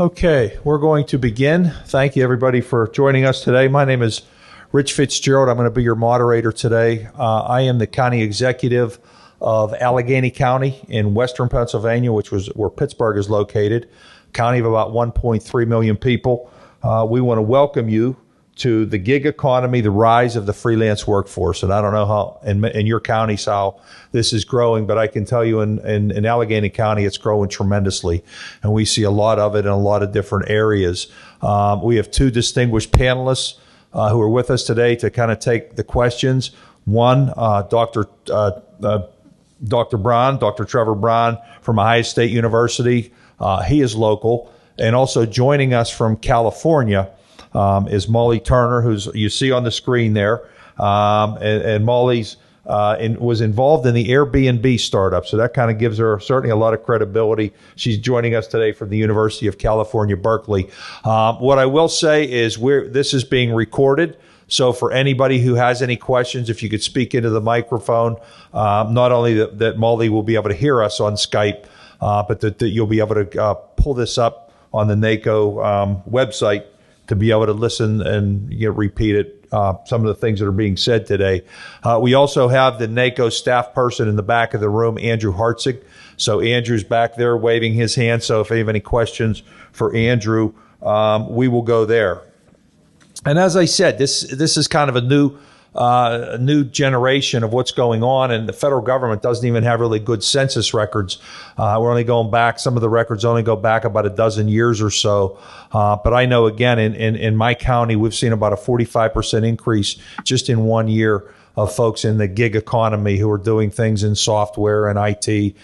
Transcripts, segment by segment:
Okay, we're going to begin. Thank you, everybody, for joining us today. My name is Rich Fitzgerald. I'm going to be your moderator today. I am the county executive of Allegheny County in western Pennsylvania, which was where Pittsburgh is located, county of about 1.3 million people. We want to welcome you to the gig economy, the rise of the freelance workforce. And I don't know how in your counties how this is growing, but I can tell you in Allegheny County, it's growing tremendously. And we see a lot of it in a lot of different areas. We have two distinguished panelists who are with us today to kind of take the questions. One, Dr. Trevor Braun from Ohio State University. He is local. And also joining us from California is Molly Turner, who's you see on the screen there. And Molly's was involved in the Airbnb startup. So that kind of gives her certainly a lot of credibility. She's joining us today from the University of California, Berkeley. What I will say is this is being recorded. So for anybody who has any questions, if you could speak into the microphone, not only that Molly will be able to hear us on Skype, but that you'll be able to pull this up on the NACo website to be able to listen and repeat it, some of the things that are being said today. We also have the NACo staff person in the back of the room, Andrew Hartzig. So Andrew's back there waving his hand. So if you have any questions for Andrew, we will go there. And as I said, this is kind of a new generation of what's going on, and the federal government doesn't even have really good census records. We're only going back, some of the records only go back about a dozen years or so. But I know, again, in my county, we've seen about a 45% increase just in 1 year of folks in the gig economy who are doing things in software and IT,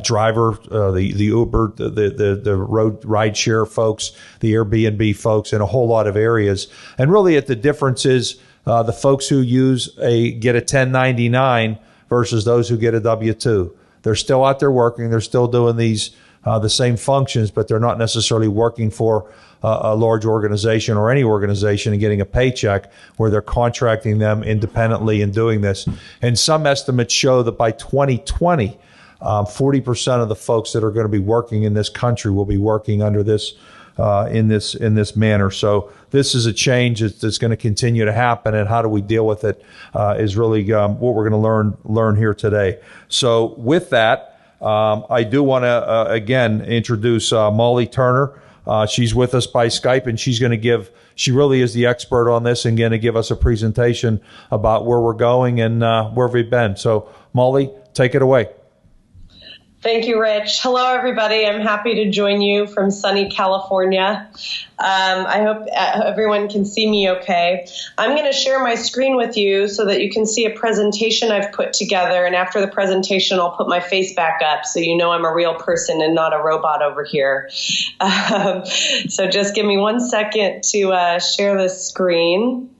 driver, the Uber, the road rideshare folks, the Airbnb folks, in a whole lot of areas. And really, the difference is the folks who get a 1099 versus those who get a W-2. They're still out there working. They're still doing the same functions, but they're not necessarily working for a large organization or any organization and getting a paycheck, where they're contracting them independently and doing this. And some estimates show that by 2020, 40% of the folks that are going to be working in this country will be working under this in this manner. So this is a change that's going to continue to happen, and how do we deal with it is really what we're going to learn here today. So with that, I do want to again introduce Molly Turner. She's with us by Skype, and she really is the expert on this and going to give us a presentation about where we're going and where we've been. So Molly, take it away. Thank you, Rich. Hello, everybody. I'm happy to join you from sunny California. I hope everyone can see me okay. I'm going to share my screen with you so that you can see a presentation I've put together. And after the presentation, I'll put my face back up so you know I'm a real person and not a robot over here. So just give me 1 second to share this screen.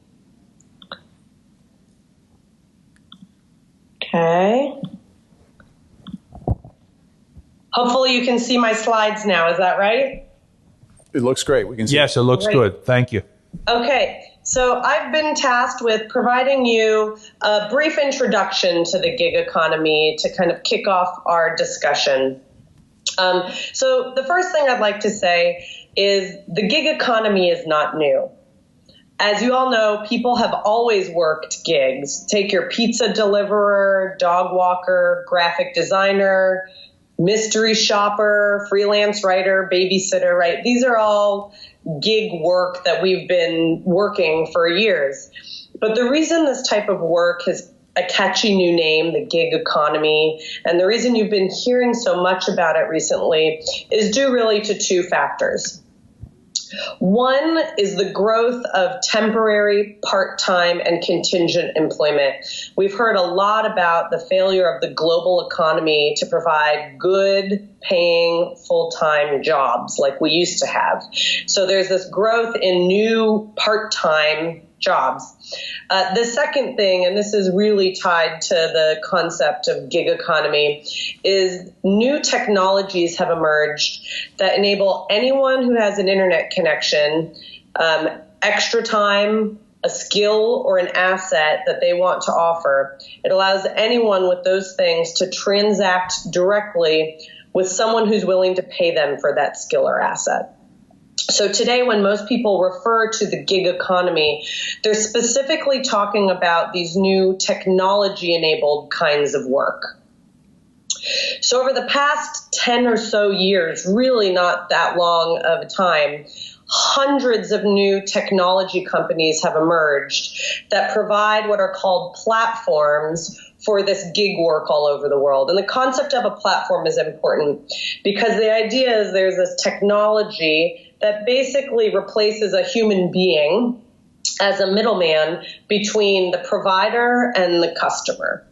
Okay. Hopefully you can see my slides now. Is that right? It looks great. We can see. Yes, it looks good. Thank you. Okay. So I've been tasked with providing you a brief introduction to the gig economy to kind of kick off our discussion. So the first thing I'd like to say is the gig economy is not new. As you all know, people have always worked gigs. Take your pizza deliverer, dog walker, graphic designer, mystery shopper, freelance writer, babysitter, right? These are all gig work that we've been working for years. But the reason this type of work has a catchy new name, the gig economy, and the reason you've been hearing so much about it recently is due really to two factors. One is the growth of temporary, part-time, and contingent employment. We've heard a lot about the failure of the global economy to provide good, paying, full-time jobs like we used to have. So there's this growth in new part-time jobs. The second thing, and this is really tied to the concept of gig economy, is new technologies have emerged that enable anyone who has an internet connection, extra time, a skill, or an asset that they want to offer. It allows anyone with those things to transact directly with someone who's willing to pay them for that skill or asset. So today, when most people refer to the gig economy, they're specifically talking about these new technology-enabled kinds of work. So over the past 10 or so years, really not that long of a time, hundreds of new technology companies have emerged that provide what are called platforms for this gig work all over the world. And the concept of a platform is important because the idea is there's this technology that basically replaces a human being as a middleman between the provider and the customer.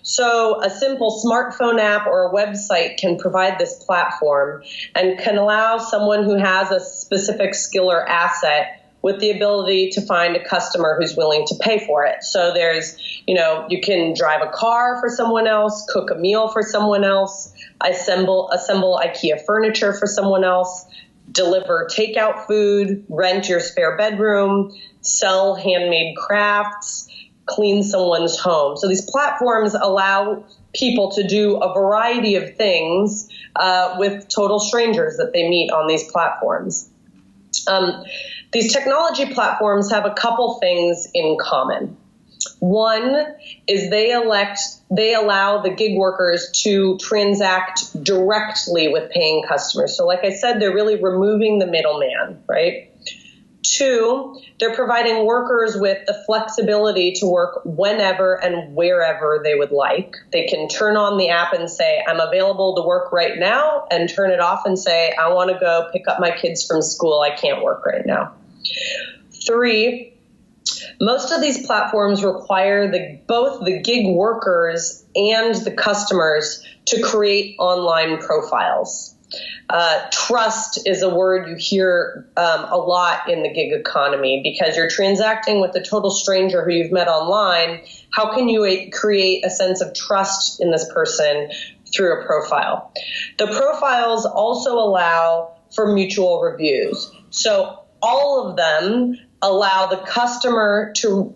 So a simple smartphone app or a website can provide this platform and can allow someone who has a specific skill or asset with the ability to find a customer who's willing to pay for it. So there's, you can drive a car for someone else, cook a meal for someone else, assemble IKEA furniture for someone else, deliver takeout food, rent your spare bedroom, sell handmade crafts, clean someone's home. So these platforms allow people to do a variety of things with total strangers that they meet on these platforms. These technology platforms have a couple things in common. One is they allow the gig workers to transact directly with paying customers. So like I said, they're really removing the middleman, right? Two, they're providing workers with the flexibility to work whenever and wherever they would like. They can turn on the app and say, I'm available to work right now, and turn it off and say, I want to go pick up my kids from school. I can't work right now. Three, most of these platforms require both the gig workers and the customers to create online profiles. Trust is a word you hear a lot in the gig economy because you're transacting with a total stranger who you've met online. How can you create a sense of trust in this person through a profile? The profiles also allow for mutual reviews. So all of them allow the customer to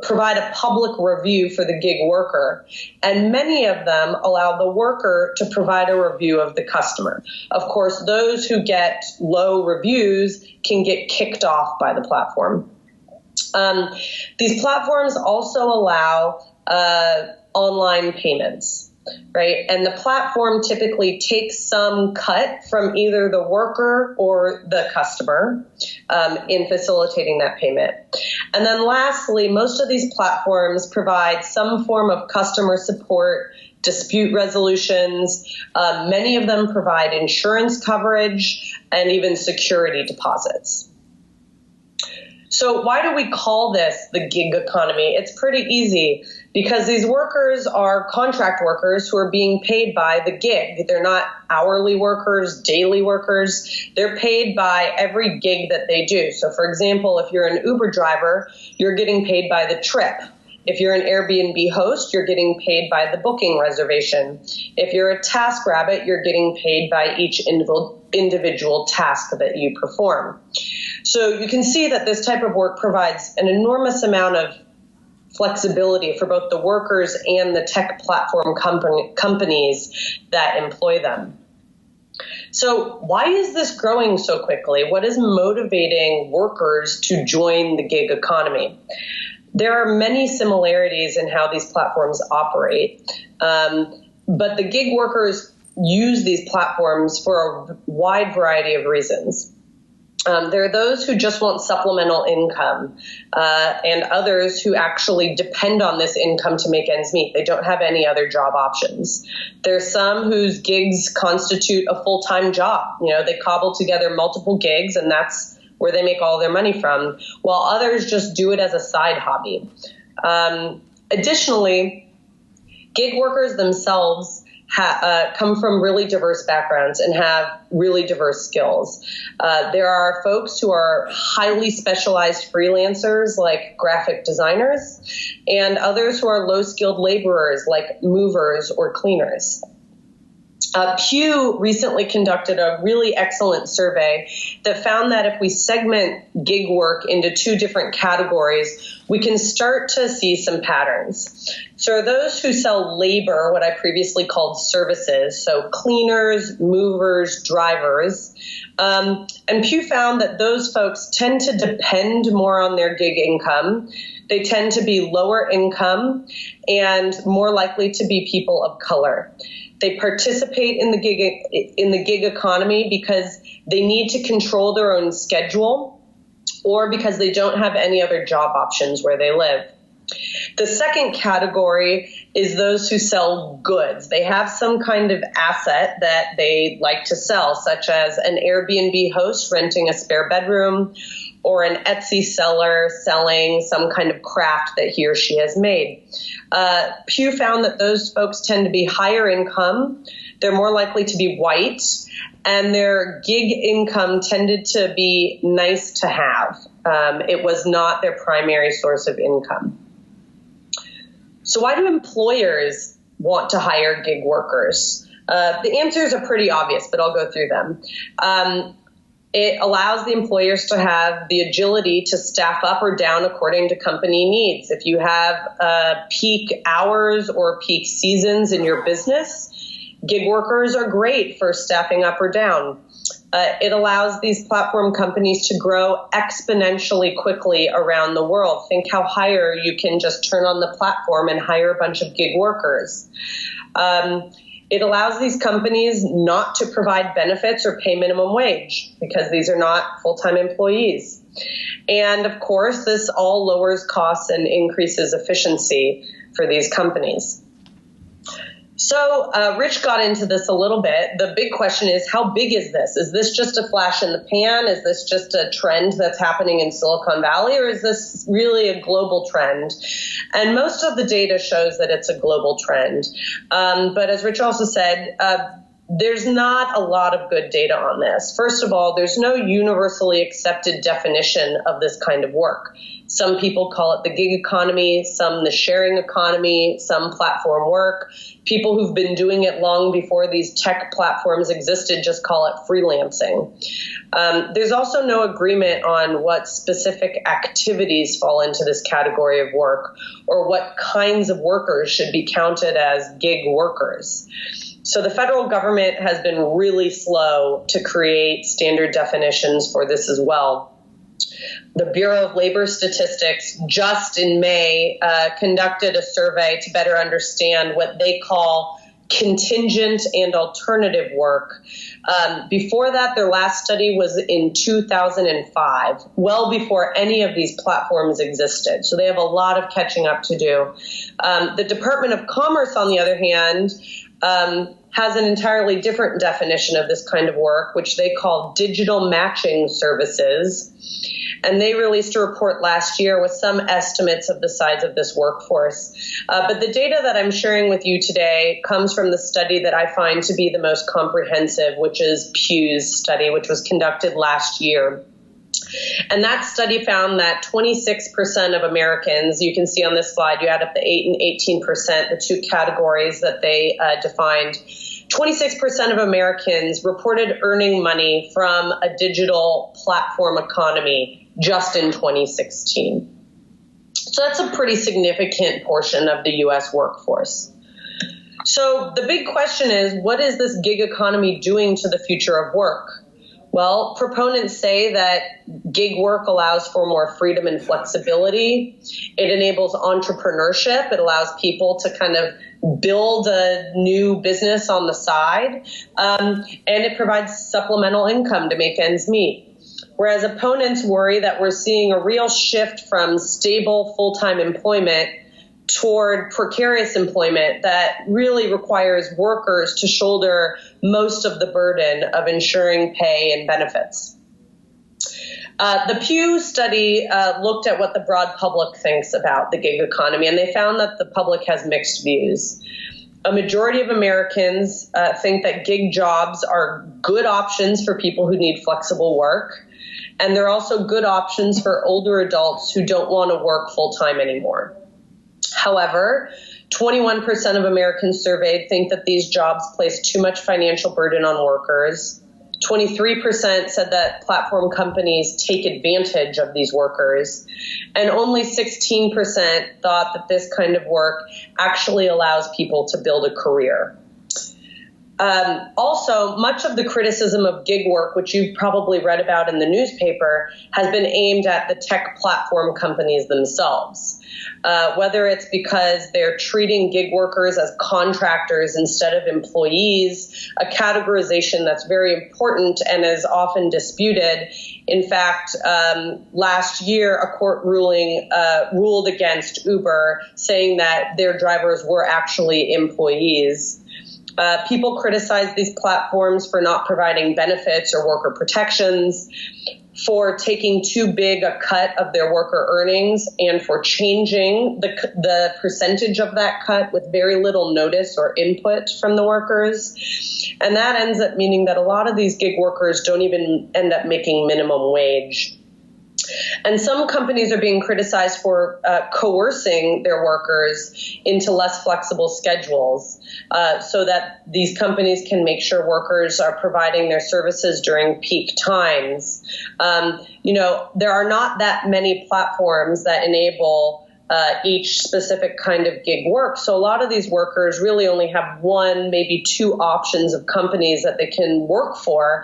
provide a public review for the gig worker, and many of them allow the worker to provide a review of the customer. Of course, those who get low reviews can get kicked off by the platform. These platforms also allow online payments. Right. And the platform typically takes some cut from either the worker or the customer in facilitating that payment. And then lastly, most of these platforms provide some form of customer support, dispute resolutions. Many of them provide insurance coverage and even security deposits. So why do we call this the gig economy? It's pretty easy because these workers are contract workers who are being paid by the gig. They're not hourly workers, daily workers. They're paid by every gig that they do. So for example, if you're an Uber driver, you're getting paid by the trip. If you're an Airbnb host, you're getting paid by the booking reservation. If you're a TaskRabbit, you're getting paid by each individual task that you perform. So you can see that this type of work provides an enormous amount of flexibility for both the workers and the tech platform companies that employ them. So why is this growing so quickly? What is motivating workers to join the gig economy? There are many similarities in how these platforms operate, but the gig workers use these platforms for a wide variety of reasons. There are those who just want supplemental income, and others who actually depend on this income to make ends meet. They don't have any other job options. There's some whose gigs constitute a full-time job. They cobble together multiple gigs, and that's where they make all their money from, while others just do it as a side hobby. Additionally, gig workers themselves come from really diverse backgrounds and have really diverse skills. There are folks who are highly specialized freelancers like graphic designers, and others who are low-skilled laborers like movers or cleaners. Pew recently conducted a really excellent survey that found that if we segment gig work into two different categories, we can start to see some patterns. So those who sell labor, what I previously called services, so cleaners, movers, drivers, and Pew found that those folks tend to depend more on their gig income. They tend to be lower income and more likely to be people of color. They participate in the gig economy because they need to control their own schedule or because they don't have any other job options where they live. The second category is those who sell goods. They have some kind of asset that they like to sell, such as an Airbnb host renting a spare bedroom or an Etsy seller selling some kind of craft that he or she has made. Pew found that those folks tend to be higher income, they're more likely to be white, and their gig income tended to be nice to have. It was not their primary source of income. So why do employers want to hire gig workers? The answers are pretty obvious, but I'll go through them. It allows the employers to have the agility to staff up or down according to company needs. If you have peak hours or peak seasons in your business, gig workers are great for staffing up or down. It allows these platform companies to grow exponentially quickly around the world. Think how higher you can just turn on the platform and hire a bunch of gig workers. It allows these companies not to provide benefits or pay minimum wage because these are not full-time employees. And of course, this all lowers costs and increases efficiency for these companies. So Rich got into this a little bit. The big question is, how big is this? Is this just a flash in the pan? Is this just a trend that's happening in Silicon Valley, or is this really a global trend? And most of the data shows that it's a global trend. But as Rich also said, there's not a lot of good data on this. First of all, there's no universally accepted definition of this kind of work. Some people call it the gig economy, some the sharing economy, some platform work. People who've been doing it long before these tech platforms existed just call it freelancing. There's also no agreement on what specific activities fall into this category of work or what kinds of workers should be counted as gig workers. So the federal government has been really slow to create standard definitions for this as well. The Bureau of Labor Statistics just in May conducted a survey to better understand what they call contingent and alternative work. Before that, their last study was in 2005, well before any of these platforms existed. So they have a lot of catching up to do. The Department of Commerce, on the other hand, has an entirely different definition of this kind of work, which they call digital matching services. And they released a report last year with some estimates of the size of this workforce. But the data that I'm sharing with you today comes from the study that I find to be the most comprehensive, which is Pew's study, which was conducted last year. And that study found that 26% of Americans, you can see on this slide, you add up the 8 and 18%, the two categories that they defined, 26% of Americans reported earning money from a digital platform economy just in 2016. So that's a pretty significant portion of the U.S. workforce. So the big question is, what is this gig economy doing to the future of work? Well, proponents say that gig work allows for more freedom and flexibility. It enables entrepreneurship. It allows people to kind of build a new business on the side. And it provides supplemental income to make ends meet. Whereas opponents worry that we're seeing a real shift from stable full-time employment toward precarious employment that really requires workers to shoulder most of the burden of ensuring pay and benefits. The Pew study looked at what the broad public thinks about the gig economy, and they found that the public has mixed views. A majority of Americans think that gig jobs are good options for people who need flexible work, and they're also good options for older adults who don't want to work full-time anymore. However, 21% of Americans surveyed think that these jobs place too much financial burden on workers. 23% said that platform companies take advantage of these workers. And only 16% thought that this kind of work actually allows people to build a career. Also, much of the criticism of gig work, which you've probably read about in the newspaper, has been aimed at the tech platform companies themselves. Whether it's because they're treating gig workers as contractors instead of employees, a categorization that's very important and is often disputed. In fact, last year, a court ruling ruled against Uber, saying that their drivers were actually employees. People criticize these platforms for not providing benefits or worker protections, for taking too big a cut of their worker earnings, and for changing the percentage of that cut with very little notice or input from the workers. And that ends up meaning that a lot of these gig workers don't even end up making minimum wage. And some companies are being criticized for coercing their workers into less flexible schedules so that these companies can make sure workers are providing their services during peak times. There are not that many platforms that enable each specific kind of gig work. So a lot of these workers really only have one, maybe two options of companies that they can work for.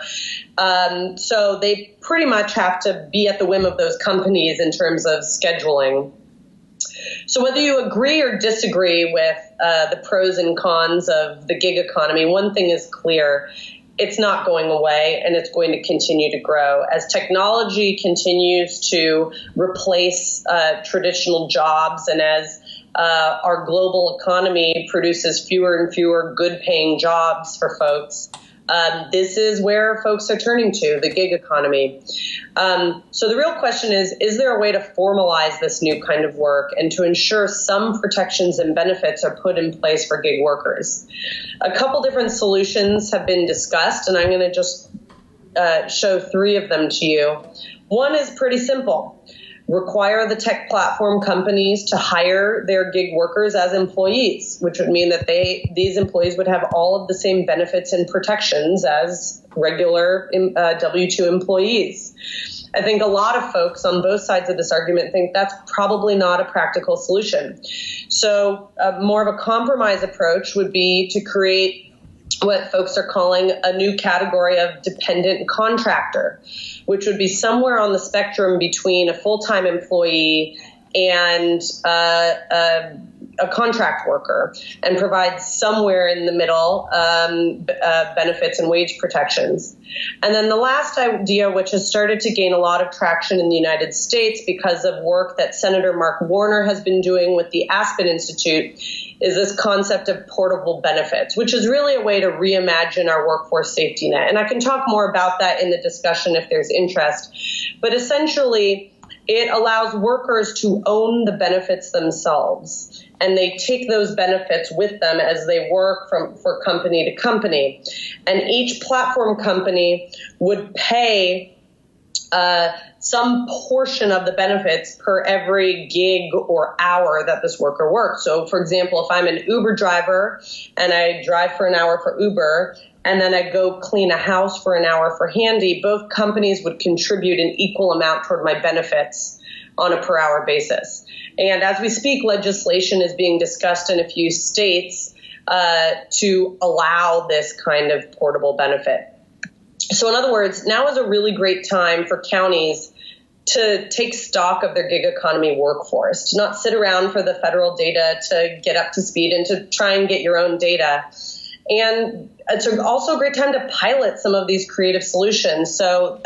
So they pretty much have to be at the whim of those companies in terms of scheduling. So whether you agree or disagree with the pros and cons of the gig economy, one thing is clear. It's not going away, and it's going to continue to grow. As technology continues to replace traditional jobs, and as our global economy produces fewer and fewer good-paying jobs for folks, this is where folks are turning to, the gig economy. So the real question is there a way to formalize this new kind of work and to ensure some protections and benefits are put in place for gig workers? A couple different solutions have been discussed, and I'm going to just show three of them to you. One is pretty simple. Require the tech platform companies to hire their gig workers as employees, which would mean that these employees would have all of the same benefits and protections as regular W-2 employees. I think a lot of folks on both sides of this argument think that's probably not a practical solution. So more of a compromise approach would be to create what folks are calling a new category of dependent contractor, which would be somewhere on the spectrum between a full-time employee and a contract worker, and provide somewhere in the middle benefits and wage protections. And then the last idea, which has started to gain a lot of traction in the United States because of work that Senator Mark Warner has been doing with the Aspen Institute, is this concept of portable benefits, which is really a way to reimagine our workforce safety net. And I can talk more about that in the discussion if there's interest. But essentially, it allows workers to own the benefits themselves, and they take those benefits with them as they work for company to company. And each platform company would pay some portion of the benefits per every gig or hour that this worker works. So, for example, if I'm an Uber driver and I drive for an hour for Uber, and then I go clean a house for an hour for Handy, both companies would contribute an equal amount toward my benefits on a per hour basis. And as we speak, legislation is being discussed in a few states to allow this kind of portable benefit. So in other words, now is a really great time for counties to take stock of their gig economy workforce, to not sit around for the federal data to get up to speed and to try and get your own data. And it's also a great time to pilot some of these creative solutions. So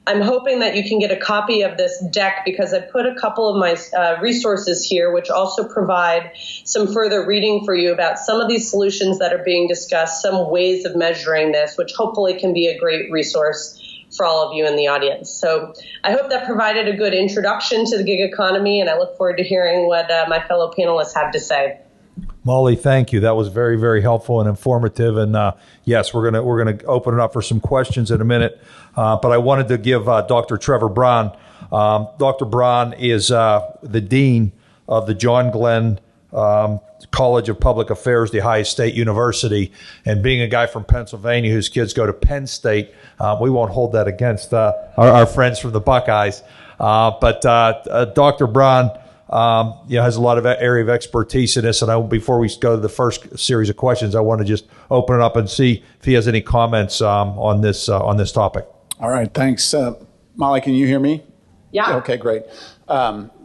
I'm hoping that you can get a copy of this deck, because I put a couple of my resources here, which also provide some further reading for you about some of these solutions that are being discussed, some ways of measuring this, which hopefully can be a great resource for all of you in the audience. So I hope that provided a good introduction to the gig economy, and I look forward to hearing what my fellow panelists have to say. Molly, thank you. That was very, very helpful and informative. And yes, we're gonna open it up for some questions in a minute. But I wanted to give Dr. Trevor Braun. Dr. Braun is the dean of the John Glenn College of Public Affairs, the Ohio State University, and being a guy from Pennsylvania whose kids go to Penn State, we won't hold that against our friends from the Buckeyes. But Dr. Braun, has a lot of area of expertise in this. And before we go to the first series of questions, I want to just open it up and see if he has any comments on this topic. All right, thanks, Molly. Can you hear me? Yeah. Okay, great.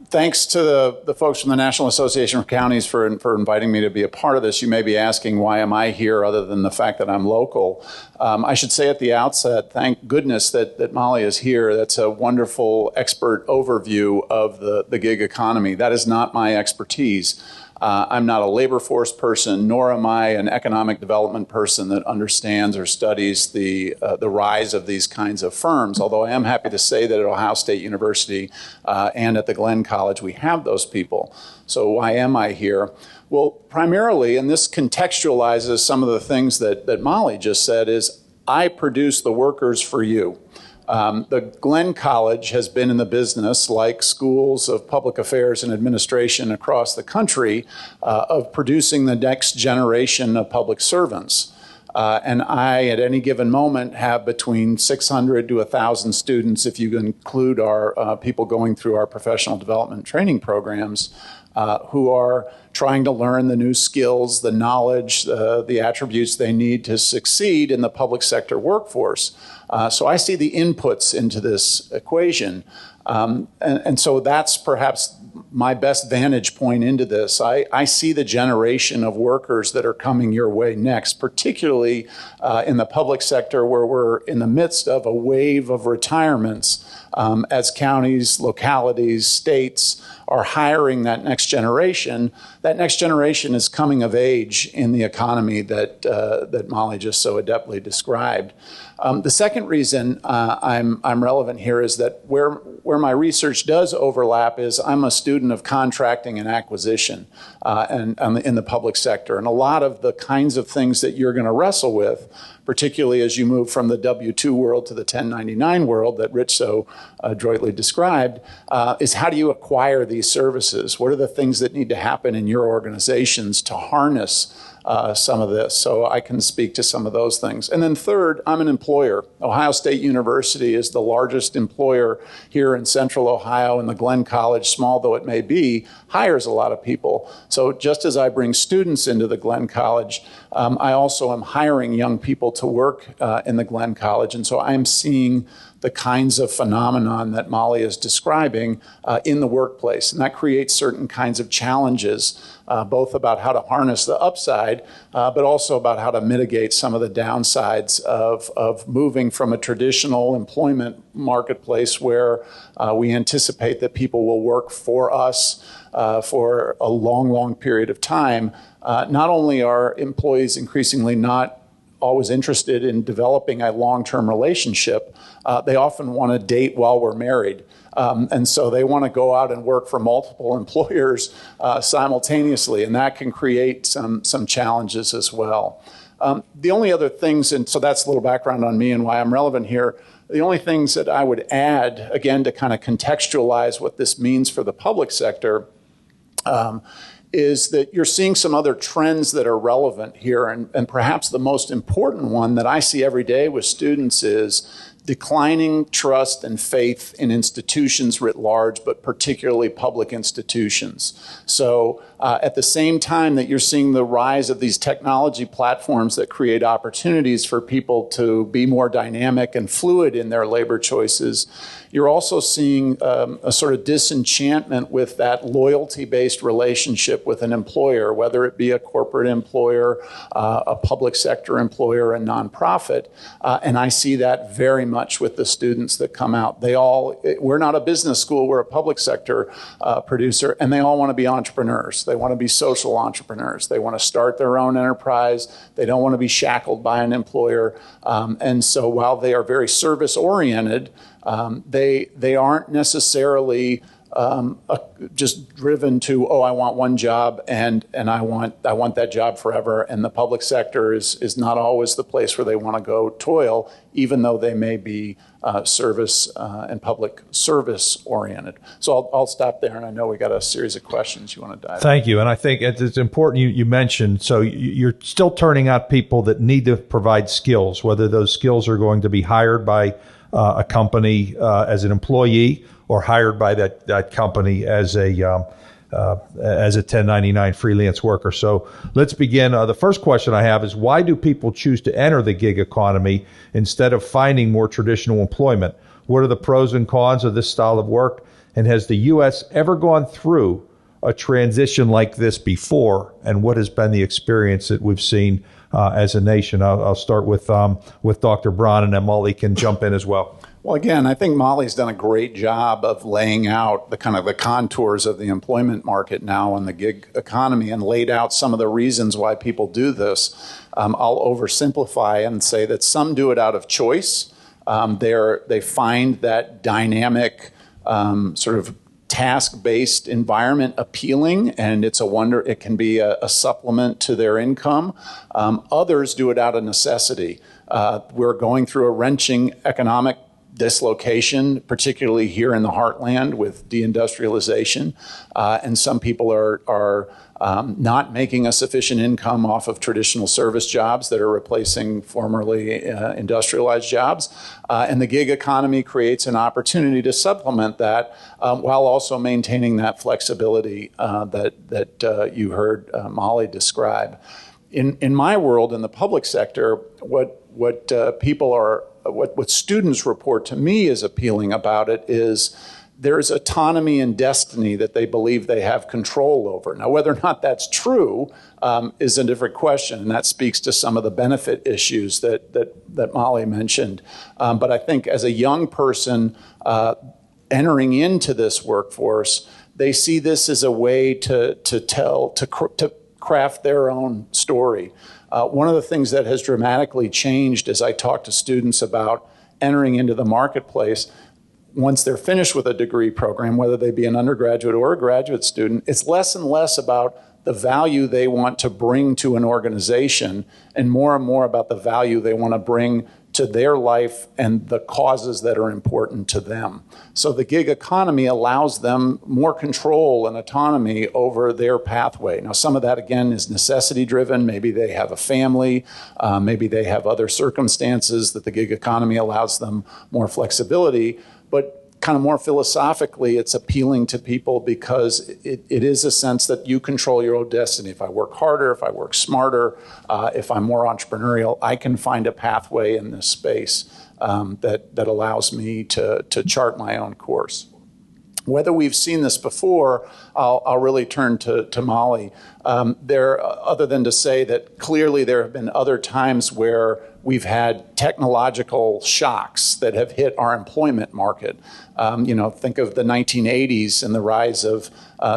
Thanks to the folks from the National Association of Counties for inviting me to be a part of this. You may be asking, why am I here other than the fact that I'm local? I should say at the outset, thank goodness that Molly is here. That's a wonderful expert overview of the gig economy. That is not my expertise. I'm not a labor force person, nor am I an economic development person that understands or studies the rise of these kinds of firms, although I am happy to say that at Ohio State University and at the Glenn College, we have those people. So why am I here? Well, primarily, and this contextualizes some of the things that Molly just said, is I produce the workers for you. The Glenn College has been in the business, like schools of public affairs and administration across the country, of producing the next generation of public servants. And I, at any given moment, have between 600 to 1,000 students, if you include our people going through our professional development training programs, who are trying to learn the new skills, the knowledge, the attributes they need to succeed in the public sector workforce. So I see the inputs into this equation. And so that's perhaps my best vantage point into this. I see the generation of workers that are coming your way next, particularly in the public sector, where we're in the midst of a wave of retirements as counties, localities, states are hiring that next generation. That next generation is coming of age in the economy that Molly just so adeptly described. The second reason I'm relevant here is that where my research does overlap is I'm a student of contracting and acquisition and in the public sector. And a lot of the kinds of things that you're going to wrestle with, particularly as you move from the W-2 world to the 1099 world that Rich so adroitly described, is how do you acquire these services? What are the things that need to happen in your organizations to harness some of this? So I can speak to some of those things. And then third, I'm an employer. Ohio State University is the largest employer here in Central Ohio, and the Glenn College, small though it may be, hires a lot of people. So just as I bring students into the Glenn College, I also am hiring young people to work in the Glenn College. And so I'm seeing the kinds of phenomenon that Molly is describing in the workplace. And that creates certain kinds of challenges, both about how to harness the upside, but also about how to mitigate some of the downsides of moving from a traditional employment marketplace where we anticipate that people will work for us for a long, long period of time. Not only are employees increasingly not always interested in developing a long-term relationship, they often want to date while we're married. And so they want to go out and work for multiple employers simultaneously, and that can create some challenges as well. The only other things, and so that's a little background on me and why I'm relevant here, the only things that I would add, again, to kind of contextualize what this means for the public sector, is that you're seeing some other trends that are relevant here. And perhaps the most important one that I see every day with students is declining trust and faith in institutions writ large, but particularly public institutions. So at the same time that you're seeing the rise of these technology platforms that create opportunities for people to be more dynamic and fluid in their labor choices, you're also seeing a sort of disenchantment with that loyalty-based relationship with an employer, whether it be a corporate employer, a public sector employer, a nonprofit. And I see that very much with the students that come out. We're not a business school, we're a public sector producer, and they all want to be entrepreneurs. They want to be social entrepreneurs. They want to start their own enterprise. They don't want to be shackled by an employer. And so while they are very service-oriented, they aren't necessarily just driven to, I want one job and I want that job forever. And the public sector is not always the place where they want to go toil, even though they may be service and public service oriented. So I'll stop there. And I know we got a series of questions you want to dive into. Thank you. And I think it's important you mentioned, so you're still turning out people that need to provide skills, whether those skills are going to be hired by a company as an employee or hired by that company as a 1099 freelance worker. So let's begin. The first question I have is, why do people choose to enter the gig economy instead of finding more traditional employment? What are the pros and cons of this style of work? And has the U.S. ever gone through a transition like this before? And what has been the experience that we've seen as a nation? I'll start with Dr. Braun, and then Molly can jump in as well. Well, again, I think Molly's done a great job of laying out the kind of the contours of the employment market now and the gig economy, and laid out some of the reasons why people do this. I'll oversimplify and say that some do it out of choice. They find that dynamic sort of task-based environment appealing, and it can be a supplement to their income. Others do it out of necessity. We're going through a wrenching economic dislocation, particularly here in the heartland with deindustrialization, and some people are not making a sufficient income off of traditional service jobs that are replacing formerly industrialized jobs. And the gig economy creates an opportunity to supplement that while also maintaining that flexibility that you heard Molly describe. In my world, in the public sector, what students report to me is appealing about it is there's autonomy and destiny that they believe they have control over. Now, whether or not that's true is a different question, and that speaks to some of the benefit issues that Molly mentioned. But I think as a young person entering into this workforce, they see this as a way to craft their own story. One of the things that has dramatically changed as I talk to students about entering into the marketplace, once they're finished with a degree program, whether they be an undergraduate or a graduate student, it's less and less about the value they want to bring to an organization and more about the value they want to bring to their life and the causes that are important to them. So the gig economy allows them more control and autonomy over their pathway. Now, some of that, again, is necessity driven. Maybe they have a family. Maybe they have other circumstances that the gig economy allows them more flexibility. But kind of more philosophically, it's appealing to people because it is a sense that you control your own destiny. If I work harder, if I work smarter, if I'm more entrepreneurial, I can find a pathway in this space that allows me to chart my own course. Whether we've seen this before, I'll really turn to Molly. Other than to say that clearly there have been other times where we've had technological shocks that have hit our employment market. Think of the 1980s and the rise of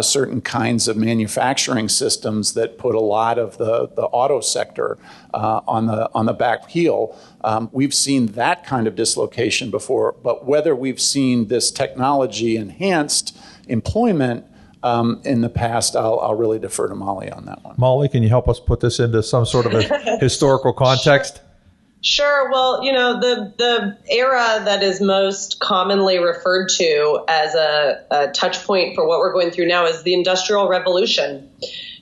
certain kinds of manufacturing systems that put a lot of the auto sector on the back heel. We've seen that kind of dislocation before, but whether we've seen this technology enhanced employment in the past, I'll really defer to Molly on that one. Molly, can you help us put this into some sort of a historical context? Sure. Well, the era that is most commonly referred to as a touch point for what we're going through now is the Industrial Revolution.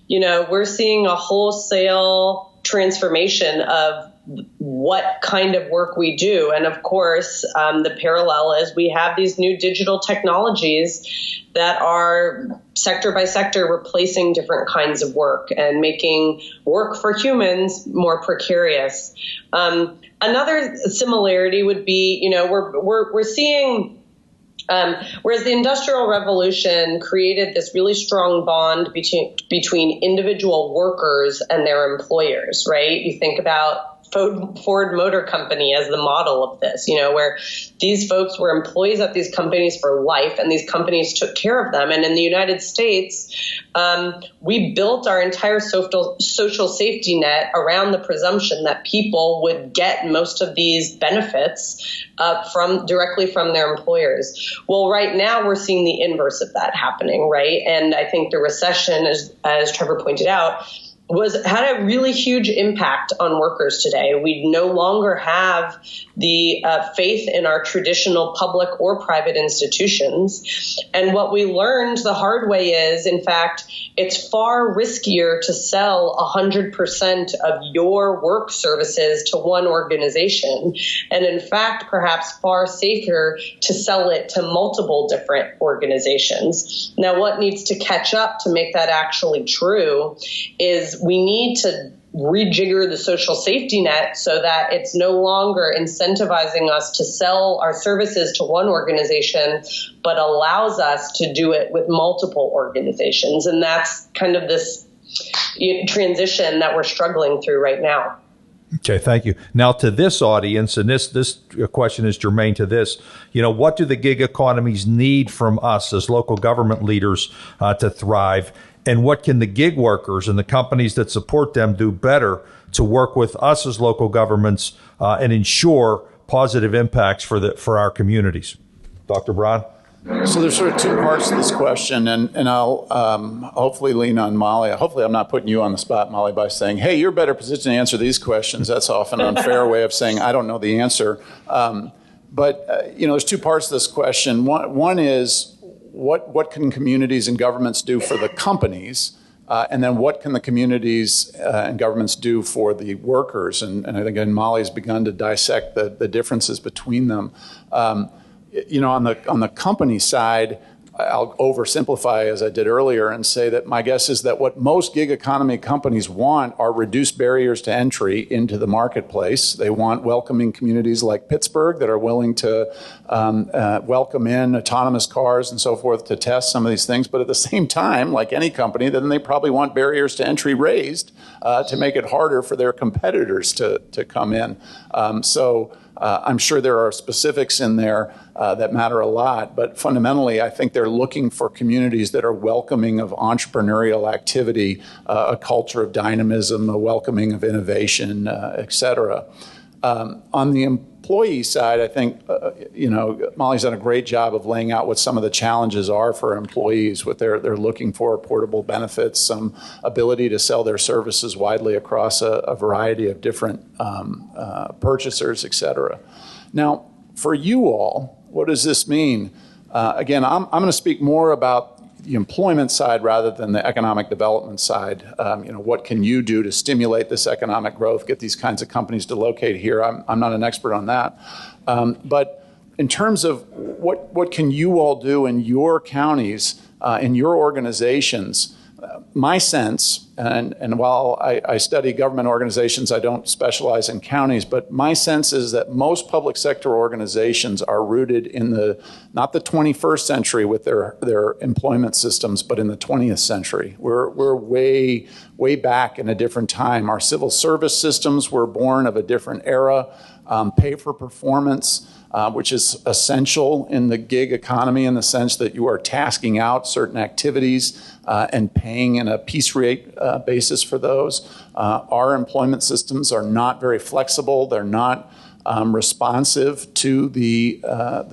We're seeing a wholesale transformation of what kind of work we do. And of course, the parallel is we have these new digital technologies that are sector by sector replacing different kinds of work and making work for humans more precarious. Another similarity would be, we're seeing, whereas the Industrial Revolution created this really strong bond between individual workers and their employers, right? You think about Ford Motor Company as the model of this, where these folks were employees at these companies for life, and these companies took care of them. And in the United States, we built our entire social safety net around the presumption that people would get most of these benefits directly from their employers. Well, right now we're seeing the inverse of that happening, right? And I think the recession, as Trevor pointed out, had a really huge impact on workers today. We no longer have the faith in our traditional public or private institutions. And what we learned the hard way is, in fact, it's far riskier to sell 100% of your work services to one organization. And in fact, perhaps far safer to sell it to multiple different organizations. Now, what needs to catch up to make that actually true is we need to rejigger the social safety net so that it's no longer incentivizing us to sell our services to one organization, but allows us to do it with multiple organizations. And that's kind of this transition that we're struggling through right now. Okay, thank you. Now to this audience, and this question is germane to this, what do the gig economies need from us as local government leaders to thrive? And what can the gig workers and the companies that support them do better to work with us as local governments and ensure positive impacts for our communities? Dr. Braun? So there's sort of two parts to this question, and I'll hopefully lean on Molly. Hopefully I'm not putting you on the spot, Molly, by saying, hey, you're better positioned to answer these questions. That's often an unfair way of saying I don't know the answer. But there's two parts to this question. One is, what can communities and governments do for the companies? And then what can the communities and governments do for the workers? And I think Molly's begun to dissect the differences between them. On the company side, I'll oversimplify as I did earlier and say that my guess is that what most gig economy companies want are reduced barriers to entry into the marketplace. They want welcoming communities like Pittsburgh that are willing to welcome in autonomous cars and so forth to test some of these things. But at the same time, like any company, then they probably want barriers to entry raised to make it harder for their competitors to come in. I'm sure there are specifics in there that matter a lot, but fundamentally, I think they're looking for communities that are welcoming of entrepreneurial activity, a culture of dynamism, a welcoming of innovation, et cetera. On the employee side, I think, Molly's done a great job of laying out what some of the challenges are for employees, what they're looking for: portable benefits, some ability to sell their services widely across a variety of different purchasers, et cetera. Now, for you all, what does this mean? Again, I'm going to speak more about the employment side rather than the economic development side. What can you do to stimulate this economic growth, get these kinds of companies to locate here? I'm not an expert on that. But in terms of what can you all do in your counties, in your organizations, my sense, and while I study government organizations, I don't specialize in counties, but my sense is that most public sector organizations are rooted in not the 21st century with their employment systems, but in the 20th century. We're way back in a different time. Our civil service systems were born of a different era. Pay for performance, which is essential in the gig economy in the sense that you are tasking out certain activities and paying in a piece rate basis for those. Our employment systems are not very flexible. They're not responsive to the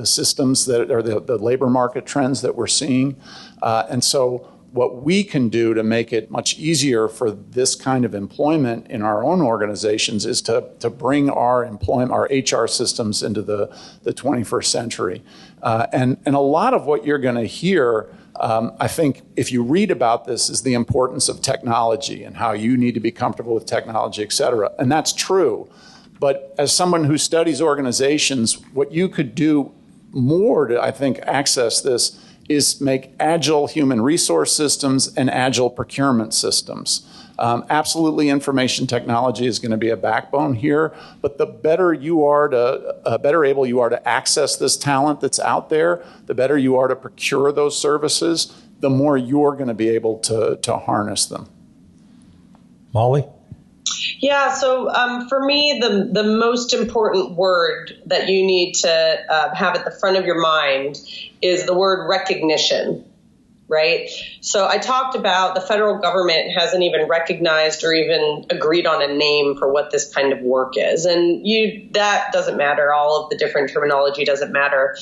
systems that are the labor market trends that we're seeing. And so what we can do to make it much easier for this kind of employment in our own organizations is to bring our HR systems into the 21st century. And a lot of what you're going to hear, I think, if you read about this, is the importance of technology and how you need to be comfortable with technology, et cetera. And that's true. But as someone who studies organizations, what you could do more to, I think, access this is make agile human resource systems and agile procurement systems. Absolutely, information technology is going to be a backbone here, but the better able you are to access this talent that's out there, the better you are to procure those services, the more you're going to be able to harness them. Molly? Yeah, so for me, the most important word that you need to have at the front of your mind is the word recognition, right? So I talked about the federal government hasn't even recognized or even agreed on a name for what this kind of work is. And that doesn't matter. All of the different terminology doesn't matter.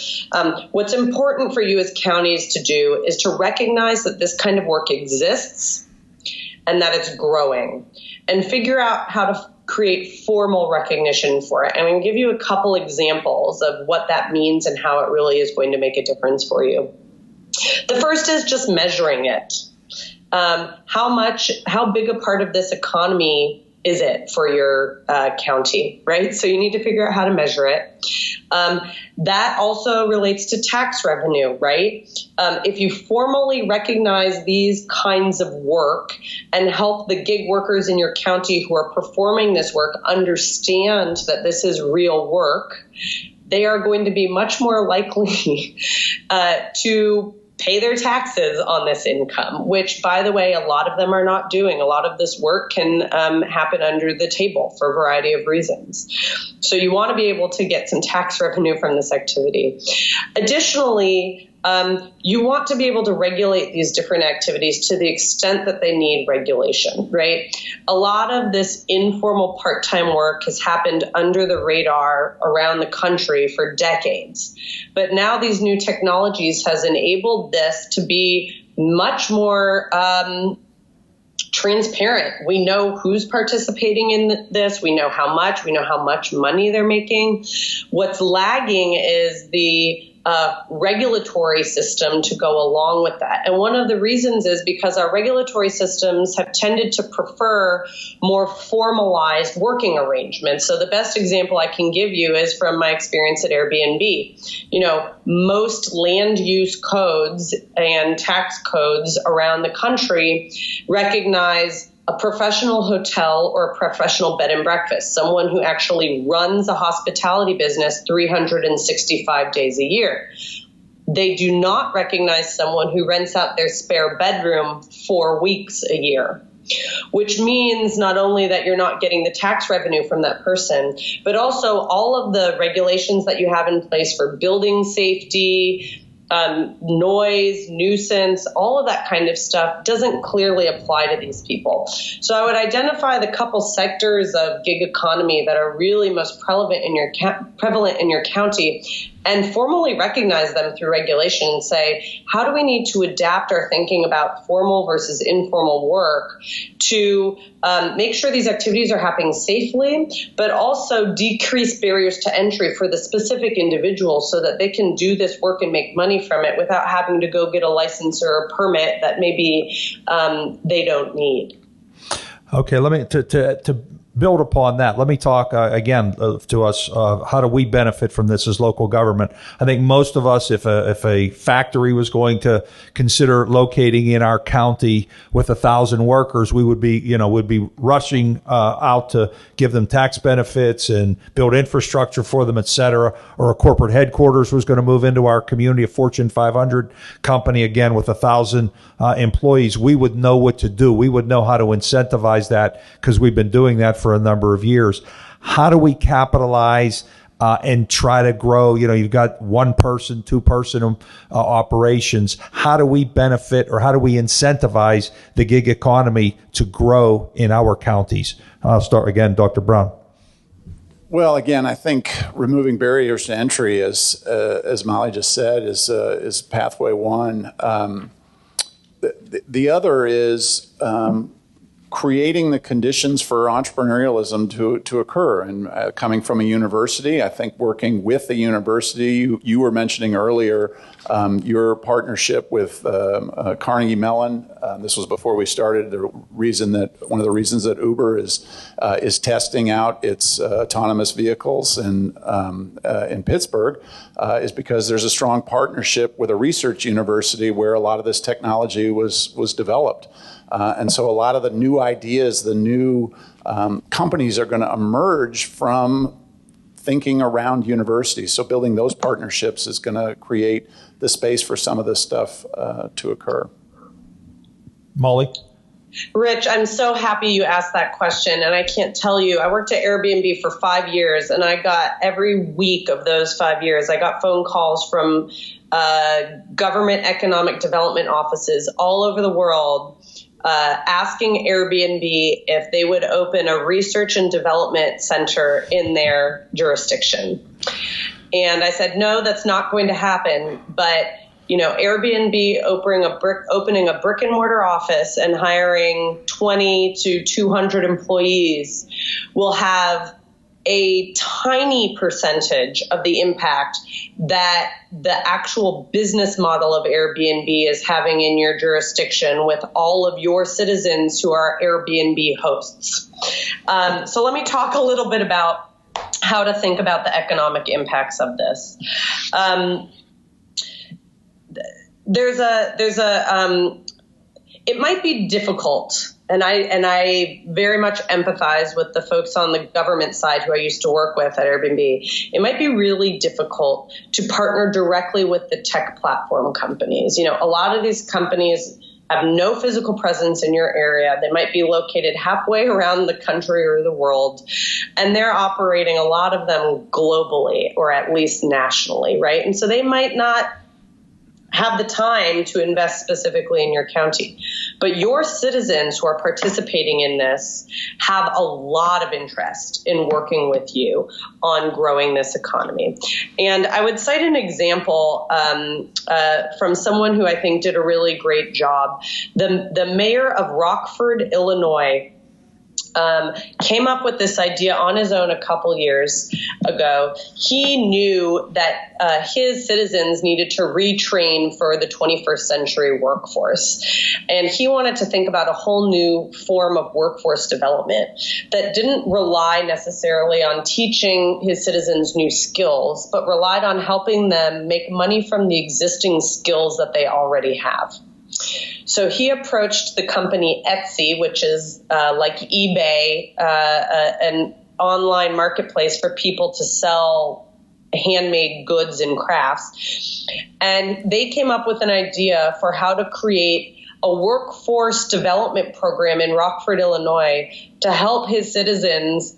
What's important for you as counties to do is to recognize that this kind of work exists and that it's growing, and figure out how to create formal recognition for it. I'm going to give you a couple examples of what that means and how it really is going to make a difference for you. The first is just measuring it. How big a part of this economy is it for your county, right? So you need to figure out how to measure it. That also relates to tax revenue, right? If you formally recognize these kinds of work and help the gig workers in your county who are performing this work understand that this is real work, they are going to be much more likely to pay their taxes on this income, which, by the way, a lot of them are not doing. A lot of this work can happen under the table for a variety of reasons. So you want to be able to get some tax revenue from this activity. Additionally, you want to be able to regulate these different activities to the extent that they need regulation, right? A lot of this informal part-time work has happened under the radar around the country for decades. But now these new technologies has enabled this to be much more transparent. We know who's participating in this. We know how much money they're making. What's lagging is the regulatory system to go along with that. And one of the reasons is because our regulatory systems have tended to prefer more formalized working arrangements. So the best example I can give you is from my experience at Airbnb. You know, most land use codes and tax codes around the country recognize a professional hotel or a professional bed and breakfast, someone who actually runs a hospitality business 365 days a year. They do not recognize someone who rents out their spare bedroom 4 weeks a year, which means not only that you're not getting the tax revenue from that person, but also all of the regulations that you have in place for building safety, noise, nuisance, all of that kind of stuff doesn't clearly apply to these people. So I would identify the couple sectors of gig economy that are really most prevalent in your county and formally recognize them through regulation and say, how do we need to adapt our thinking about formal versus informal work to make sure these activities are happening safely, but also decrease barriers to entry for the specific individual so that they can do this work and make money from it without having to go get a license or a permit that maybe they don't need. Okay, let me to build upon that. Let me talk again to us. How do we benefit from this as local government? I think most of us, if a factory was going to consider locating in our county with 1,000 workers, we would be rushing out to give them tax benefits and build infrastructure for them, et cetera. Or a corporate headquarters was going to move into our community, a Fortune 500 company, again with 1,000 employees. We would know what to do. We would know how to incentivize that because we've been doing that for a number of years. How do we capitalize and try to grow? You know, you've got 1-person, 2-person operations. How do we benefit or how do we incentivize the gig economy to grow in our counties? I'll start again, Dr. Brown. Well, again, I think removing barriers to entry, as Molly just said, is pathway one. The other is creating the conditions for entrepreneurialism to occur. And coming from a university, I think working with the university, you were mentioning earlier your partnership with Carnegie Mellon. This was before we started. One of the reasons that Uber is testing out its autonomous vehicles in Pittsburgh is because there's a strong partnership with a research university where a lot of this technology was developed. And so a lot of the new ideas, the new companies are going to emerge from thinking around universities. So building those partnerships is going to create the space for some of this stuff to occur. Molly? Rich, I'm so happy you asked that question. And I can't tell you, I worked at Airbnb for 5 years, and I got every week of those 5 years, I got phone calls from government economic development offices all over the world asking Airbnb if they would open a research and development center in their jurisdiction. And I said, no, that's not going to happen. But Airbnb opening a brick and mortar office and hiring 20 to 200 employees will have a tiny percentage of the impact that the actual business model of Airbnb is having in your jurisdiction with all of your citizens who are Airbnb hosts. So let me talk a little bit about how to think about the economic impacts of this. It might be difficult, and I very much empathize with the folks on the government side who I used to work with at Airbnb. It might be really difficult to partner directly with the tech platform companies. A lot of these companies have no physical presence in your area. They might be located halfway around the country or the world, and they're operating, a lot of them, globally or at least nationally, right? And so they might not have the time to invest specifically in your county. But your citizens who are participating in this have a lot of interest in working with you on growing this economy. And I would cite an example from someone who I think did a really great job. The mayor of Rockford, Illinois, came up with this idea on his own a couple years ago. He knew that his citizens needed to retrain for the 21st century workforce. And he wanted to think about a whole new form of workforce development that didn't rely necessarily on teaching his citizens new skills, but relied on helping them make money from the existing skills that they already have. So he approached the company Etsy, which is like eBay, an online marketplace for people to sell handmade goods and crafts. And they came up with an idea for how to create a workforce development program in Rockford, Illinois, to help his citizens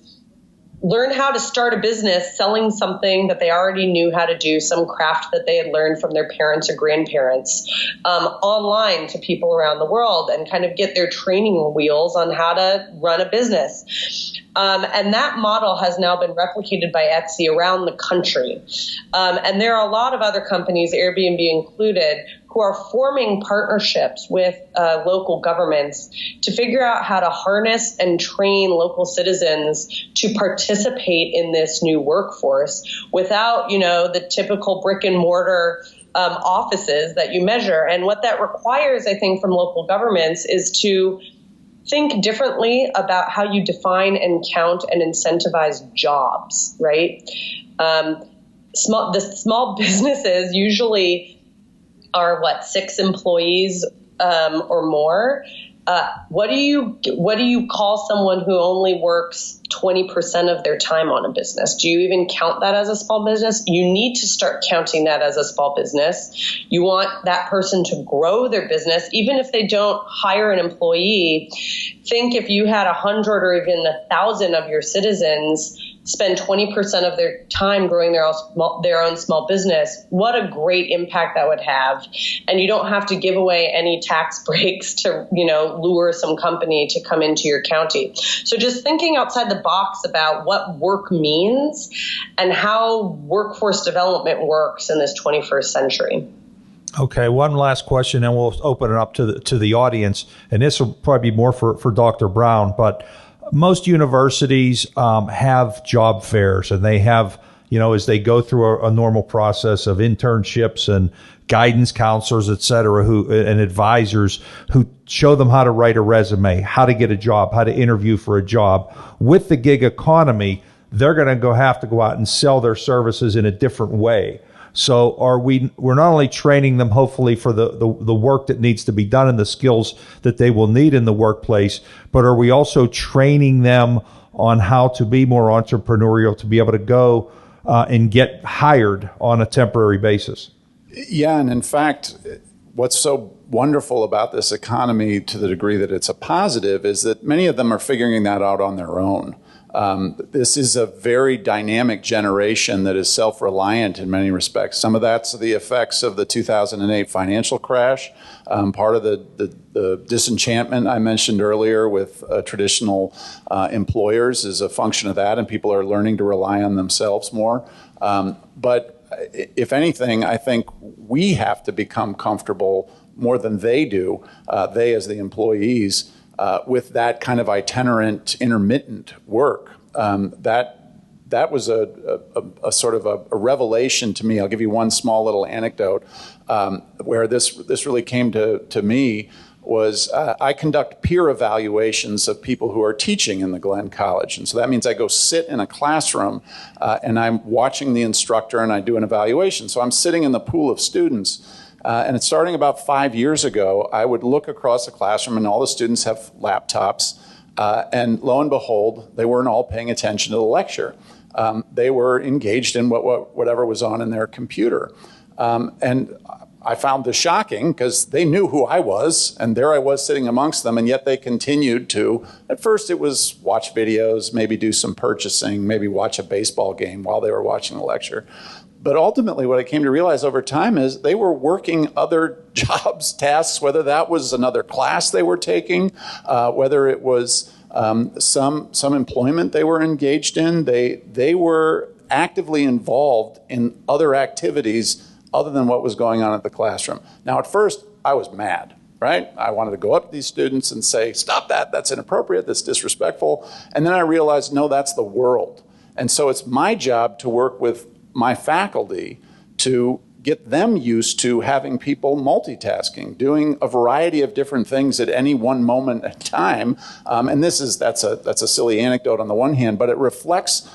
learn how to start a business selling something that they already knew how to do, some craft that they had learned from their parents or grandparents, online to people around the world, and kind of get their training wheels on how to run a business. And that model has now been replicated by Etsy around the country. And there are a lot of other companies, Airbnb included, who are forming partnerships with local governments to figure out how to harness and train local citizens to participate in this new workforce without, the typical brick and mortar offices that you measure. And what that requires, I think, from local governments is to think differently about how you define and count and incentivize jobs, right? The small businesses usually are 6 employees or more. What do you call someone who only works 20% of their time on a business? Do you even count that as a small business? You need to start counting that as a small business. You want that person to grow their business, even if they don't hire an employee. Think if you had 100 or even 1,000 of your citizens spend 20% of their time growing their own small business, what a great impact that would have. And you don't have to give away any tax breaks to, lure some company to come into your county. So just thinking outside the box about what work means and how workforce development works in this 21st century. Okay, one last question, and we'll open it up to the audience. And this will probably be more for Dr. Brown, but most universities have job fairs, and they have, as they go through a normal process of internships and guidance counselors, et cetera, and advisors who show them how to write a resume, how to get a job, how to interview for a job. With the gig economy, they're going to have to go out and sell their services in a different way. So we're not only training them hopefully for the work that needs to be done and the skills that they will need in the workplace, but are we also training them on how to be more entrepreneurial, to be able to go and get hired on a temporary basis? Yeah, and in fact, what's so wonderful about this economy, to the degree that it's a positive, is that many of them are figuring that out on their own. This is a very dynamic generation that is self-reliant in many respects. Some of that's the effects of the 2008 financial crash. Part of the disenchantment I mentioned earlier with traditional employers is a function of that, and people are learning to rely on themselves more. But if anything, I think we have to become comfortable more than they do, they as the employees, with that kind of itinerant, intermittent work. That was a sort of a revelation to me. I'll give you one small little anecdote where this really came to me. Was I conduct peer evaluations of people who are teaching in the Glenn College. And so that means I go sit in a classroom and I'm watching the instructor and I do an evaluation. So I'm sitting in the pool of students. And it's starting about 5 years ago, I would look across the classroom and all the students have laptops. And lo and behold, they weren't all paying attention to the lecture. They were engaged in whatever was on in their computer. And I found this shocking because they knew who I was, and there I was sitting amongst them, and yet they continued to, at first it was watch videos, maybe do some purchasing, maybe watch a baseball game while they were watching the lecture. But ultimately what I came to realize over time is they were working other jobs, tasks, whether that was another class they were taking, whether it was some employment they were engaged in. They were actively involved in other activities other than what was going on at the classroom. Now, at first, I was mad, right? I wanted to go up to these students and say, stop that, that's inappropriate, that's disrespectful. And then I realized, no, that's the world. And so it's my job to work with my faculty to get them used to having people multitasking, doing a variety of different things at any one moment in time. And that's a silly anecdote on the one hand, but it reflects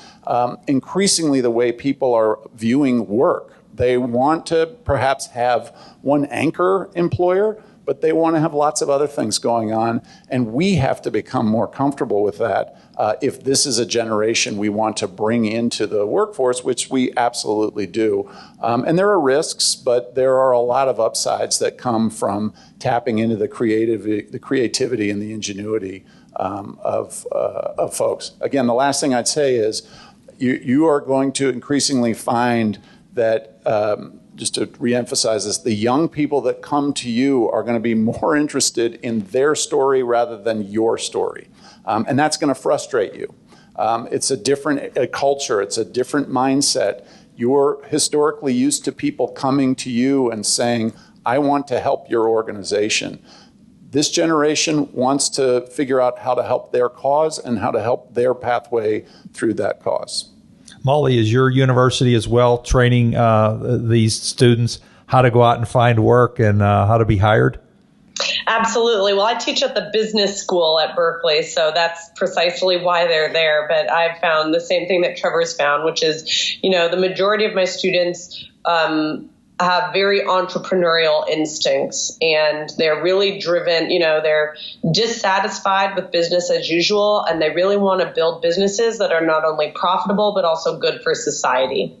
increasingly the way people are viewing work. They want to perhaps have one anchor employer, but they want to have lots of other things going on. And we have to become more comfortable with that if this is a generation we want to bring into the workforce, which we absolutely do. And there are risks, but there are a lot of upsides that come from tapping into the creativity and the ingenuity of folks. Again, the last thing I'd say is you are going to increasingly find that, just to reemphasize this, the young people that come to you are going to be more interested in their story rather than your story. And that's going to frustrate you. It's a different culture. It's a different mindset. You're historically used to people coming to you and saying, I want to help your organization. This generation wants to figure out how to help their cause and how to help their pathway through that cause. Molly, is your university as well training these students how to go out and find work and how to be hired? Absolutely. Well, I teach at the business school at Berkeley, so that's precisely why they're there. But I've found the same thing that Trevor's found, which is, the majority of my students have very entrepreneurial instincts, and they're really driven, they're dissatisfied with business as usual, and they really want to build businesses that are not only profitable, but also good for society.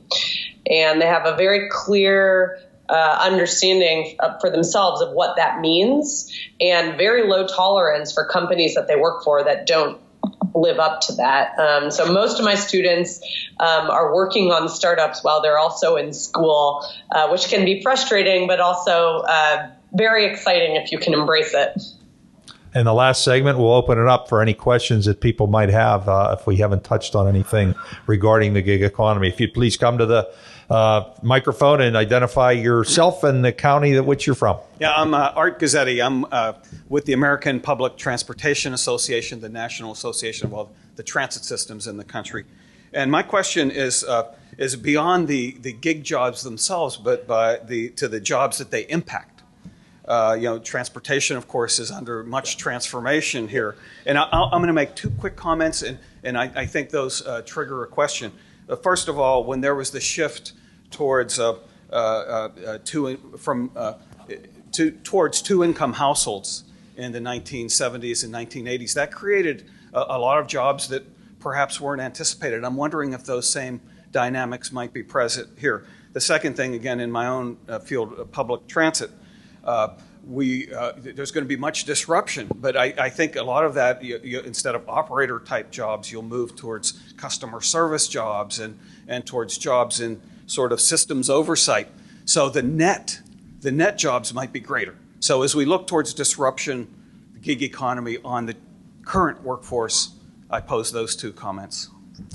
And they have a very clear understanding for themselves of what that means, and very low tolerance for companies that they work for that don't live up to that. So most of my students are working on startups while they're also in school, which can be frustrating, but also very exciting if you can embrace it. In the last segment, we'll open it up for any questions that people might have if we haven't touched on anything regarding the gig economy. If you'd please come to the microphone and identify yourself and the county that which you're from. Yeah, I'm Art Gazzetti. I'm with the American Public Transportation Association, the national association of all the transit systems in the country. And my question is beyond the gig jobs themselves, but to the jobs that they impact. Transportation, of course, is under much transformation here. And I'm going to make two quick comments, and I think those trigger a question. First of all, when there was the shift towards towards two-income households in the 1970s and 1980s, that created a lot of jobs that perhaps weren't anticipated. I'm wondering if those same dynamics might be present here. The second thing, again, in my own field of public transit, there's going to be much disruption, but I think a lot of that, instead of operator type jobs, you'll move towards customer service jobs and towards jobs in sort of systems oversight. So the net jobs might be greater. So as we look towards disruption, the gig economy on the current workforce, I pose those two comments.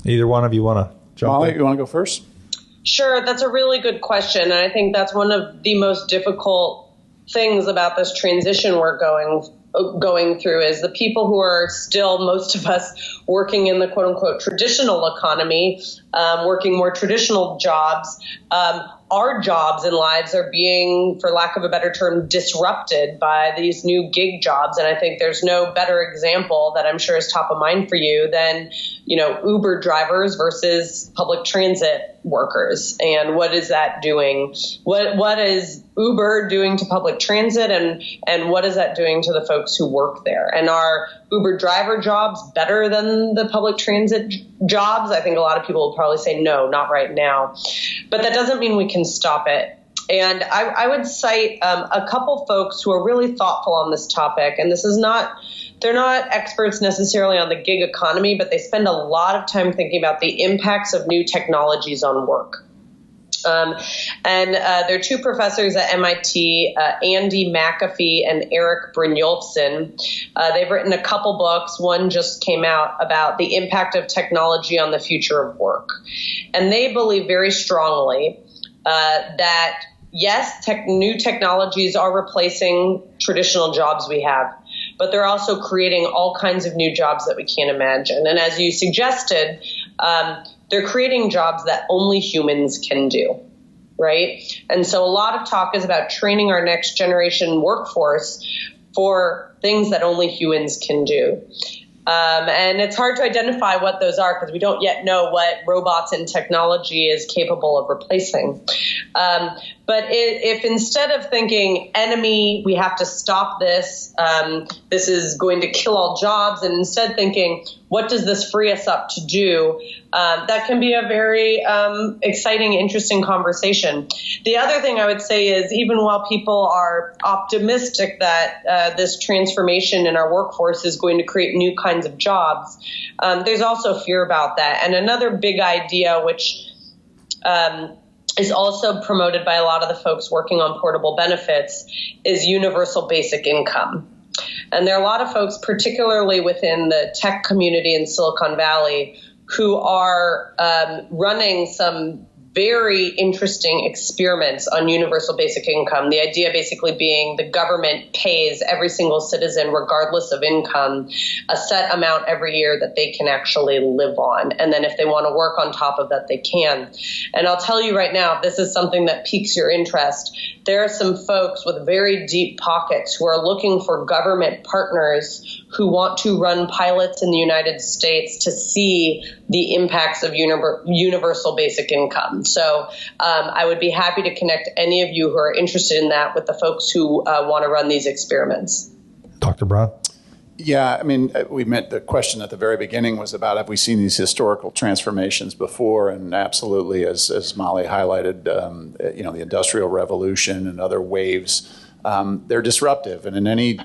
Either one of you want to jump Molly, in? you want to go first? Sure, that's a really good question. And I think that's one of the most difficult things about this transition we're going through is the people who are still, most of us, working in the quote unquote traditional economy, working more traditional jobs. Our jobs and lives are being, for lack of a better term, disrupted by these new gig jobs. And I think there's no better example that I'm sure is top of mind for you than, Uber drivers versus public transit workers. And what is that doing? What is Uber doing to public transit, and what is that doing to the folks who work there? And are Uber driver jobs better than the public transit jobs? I think a lot of people will probably say no, not right now. But that doesn't mean we can stop it. And I would cite a couple folks who are really thoughtful on this topic. And they're not experts necessarily on the gig economy, but they spend a lot of time thinking about the impacts of new technologies on work. And there are two professors at MIT, Andy McAfee and Eric Brynjolfsson. They've written a couple books. One just came out about the impact of technology on the future of work. And they believe very strongly that, yes, new technologies are replacing traditional jobs we have, but they're also creating all kinds of new jobs that we can't imagine. And as you suggested, they're creating jobs that only humans can do, right? And so a lot of talk is about training our next generation workforce for things that only humans can do. And it's hard to identify what those are because we don't yet know what robots and technology is capable of replacing. But if instead of thinking enemy, we have to stop this, this is going to kill all jobs, and instead thinking, what does this free us up to do? That can be a very exciting, interesting conversation. The other thing I would say is even while people are optimistic that this transformation in our workforce is going to create new kinds of jobs, there's also fear about that. And another big idea, which is also promoted by a lot of the folks working on portable benefits, is universal basic income. And there are a lot of folks, particularly within the tech community in Silicon Valley, who are running some very interesting experiments on universal basic income. The idea basically being the government pays every single citizen, regardless of income, a set amount every year that they can actually live on. And then if they want to work on top of that, they can. And I'll tell you right now, if this is something that piques your interest, there are some folks with very deep pockets who are looking for government partners who want to run pilots in the United States to see the impacts of universal basic income. So I would be happy to connect any of you who are interested in that with the folks who want to run these experiments. Dr. Brown? Yeah, I mean, the question at the very beginning was about have we seen these historical transformations before? And absolutely, as Molly highlighted, the Industrial Revolution and other waves, they're disruptive. And in any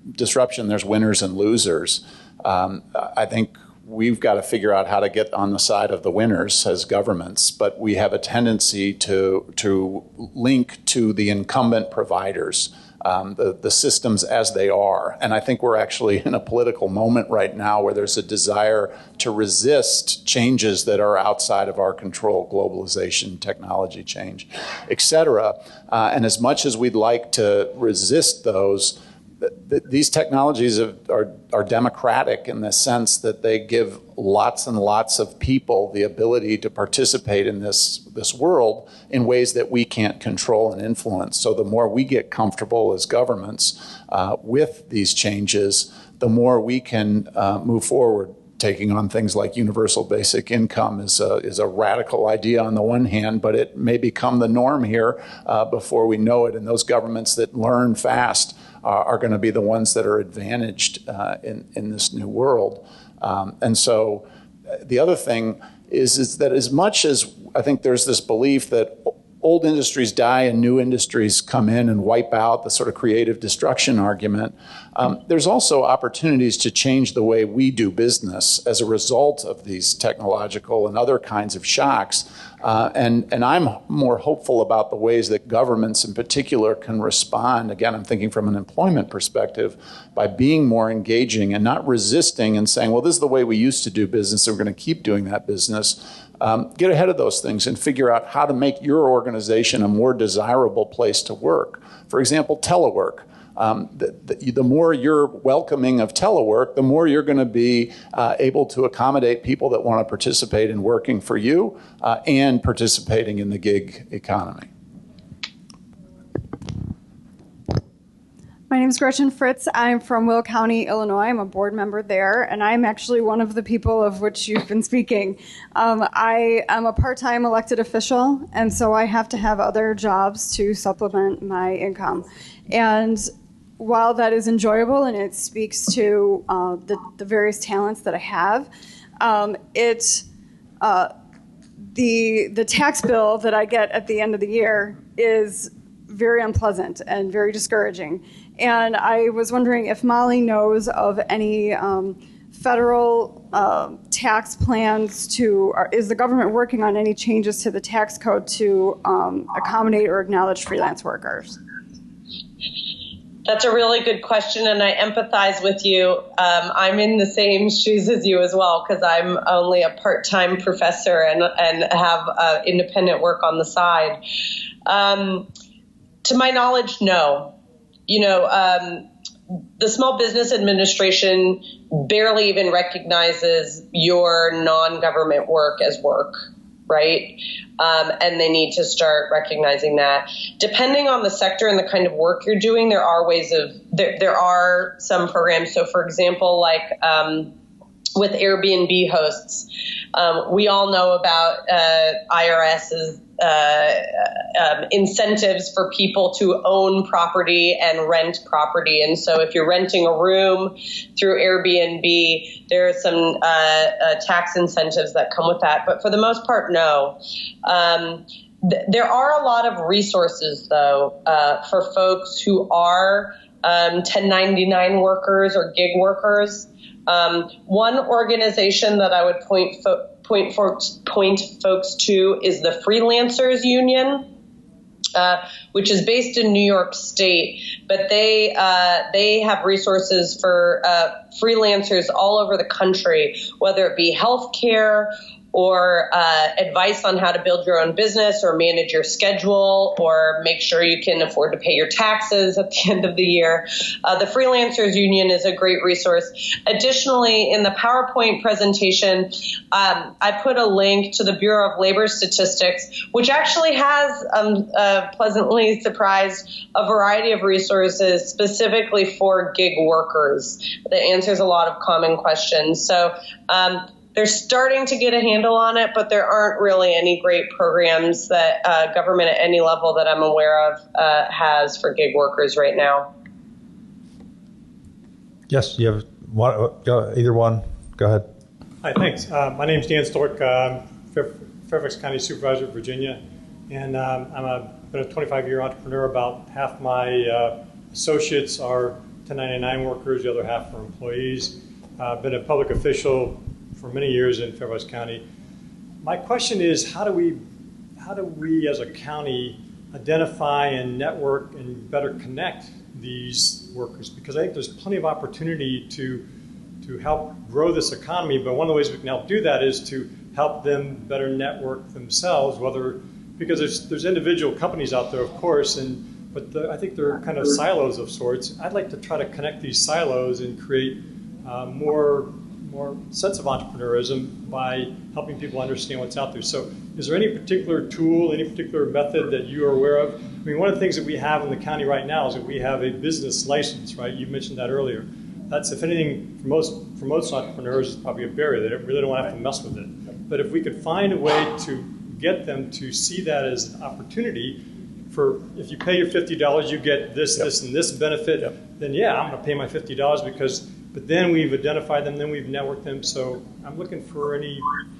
disruption, there's winners and losers. I think we've got to figure out how to get on the side of the winners as governments, but we have a tendency to link to the incumbent providers. The systems as they are. And I think we're actually in a political moment right now where there's a desire to resist changes that are outside of our control, globalization, technology change, et cetera. And as much as we'd like to resist those, these technologies are democratic in the sense that they give lots and lots of people the ability to participate in this world in ways that we can't control and influence. So the more we get comfortable as governments with these changes, the more we can move forward. Taking on things like universal basic income is a radical idea on the one hand, but it may become the norm here before we know it. And those governments that learn fast are going to be the ones that are advantaged in this new world. And so the other thing is that as much as I think there's this belief that old industries die and new industries come in and wipe out, the sort of creative destruction argument, there's also opportunities to change the way we do business as a result of these technological and other kinds of shocks. And I'm more hopeful about the ways that governments in particular can respond. Again, I'm thinking from an employment perspective, by being more engaging and not resisting and saying, well, this is the way we used to do business, so we're going to keep doing that business. Get ahead of those things and figure out how to make your organization a more desirable place to work. For example, telework. The more you're welcoming of telework, the more you're going to be able to accommodate people that want to participate in working for you and participating in the gig economy. My name is Gretchen Fritz. I'm from Will County, Illinois. I'm a board member there, and I'm actually one of the people of which you've been speaking. I am a part-time elected official, and so I have to have other jobs to supplement my income. And while that is enjoyable and it speaks to the various talents that I have, the tax bill that I get at the end of the year is very unpleasant and very discouraging. And I was wondering if Molly knows of any federal tax plans is the government working on any changes to the tax code to accommodate or acknowledge freelance workers? That's a really good question, and I empathize with you. I'm in the same shoes as you as well, because I'm only a part-time professor and have independent work on the side. To my knowledge, no. The Small Business Administration barely even recognizes your non-government work as work, right? And they need to start recognizing that. Depending on the sector and the kind of work you're doing, there are some programs. So, for example, like with Airbnb hosts, we all know about IRS's incentives for people to own property and rent property. And so if you're renting a room through Airbnb, there are some tax incentives that come with that. But for the most part, no. There are a lot of resources, though, for folks who are 1099 workers or gig workers. One organization that I would point folks to is the Freelancers Union, which is based in New York State, but they have resources for freelancers all over the country, whether it be healthcare or advice on how to build your own business or manage your schedule or make sure you can afford to pay your taxes at the end of the year. The Freelancers Union is a great resource. Additionally, in the PowerPoint presentation, I put a link to the Bureau of Labor Statistics, which actually has, pleasantly surprised, a variety of resources specifically for gig workers that answers a lot of common questions. So they're starting to get a handle on it, but there aren't really any great programs that government at any level that I'm aware of has for gig workers right now. Yes, you have one, either one. Go ahead. Hi, thanks. My name's Dan Stork, Fairfax County Supervisor of Virginia, and I've been a 25-year entrepreneur. About half my associates are 1099 workers, the other half are employees. I've been a public official for many years in Fairfax County. My question is, how do we as a county identify and network and better connect these workers? Because I think there's plenty of opportunity to help grow this economy, but one of the ways we can help do that is to help them better network themselves, because there's individual companies out there, of course, but I think they're kind of silos of sorts. I'd like to try to connect these silos and create more sense of entrepreneurism by helping people understand what's out there. So is there any particular tool, any particular method that you are aware of? I mean, one of the things that we have in the county right now is that we have a business license, right? You mentioned that earlier. That's, if anything, for most entrepreneurs, is probably a barrier. They really don't want to have to mess with it. But if we could find a way to get them to see that as an opportunity for, if you pay your $50, you get this, this, and this benefit, then yeah, I'm going to pay my $50 because But then we've identified them, then we've networked them. So I'm looking for any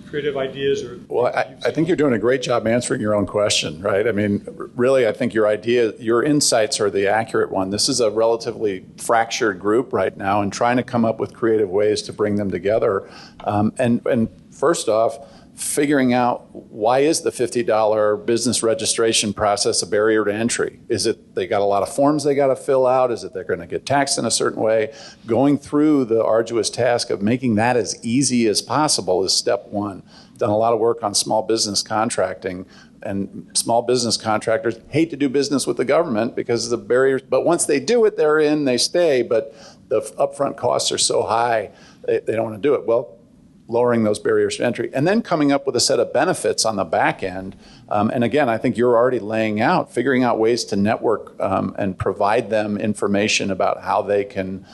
creative ideas or. Well, I think you're doing a great job answering your own question, right? I mean, really, I think your insights are the accurate one. This is a relatively fractured group right now, and trying to come up with creative ways to bring them together. And first off, figuring out why is the $50 business registration process a barrier to entry? Is it they got a lot of forms they got to fill out? Is it they're going to get taxed in a certain way? Going through the arduous task of making that as easy as possible is step one. Done a lot of work on small business contracting, and small business contractors hate to do business with the government because of the barriers. But once they do it, they're in, they stay, but the upfront costs are so high, they don't want to do it. Well, lowering those barriers to entry, and then coming up with a set of benefits on the back end. And again, I think you're already laying out, figuring out ways to network and provide them information about how they can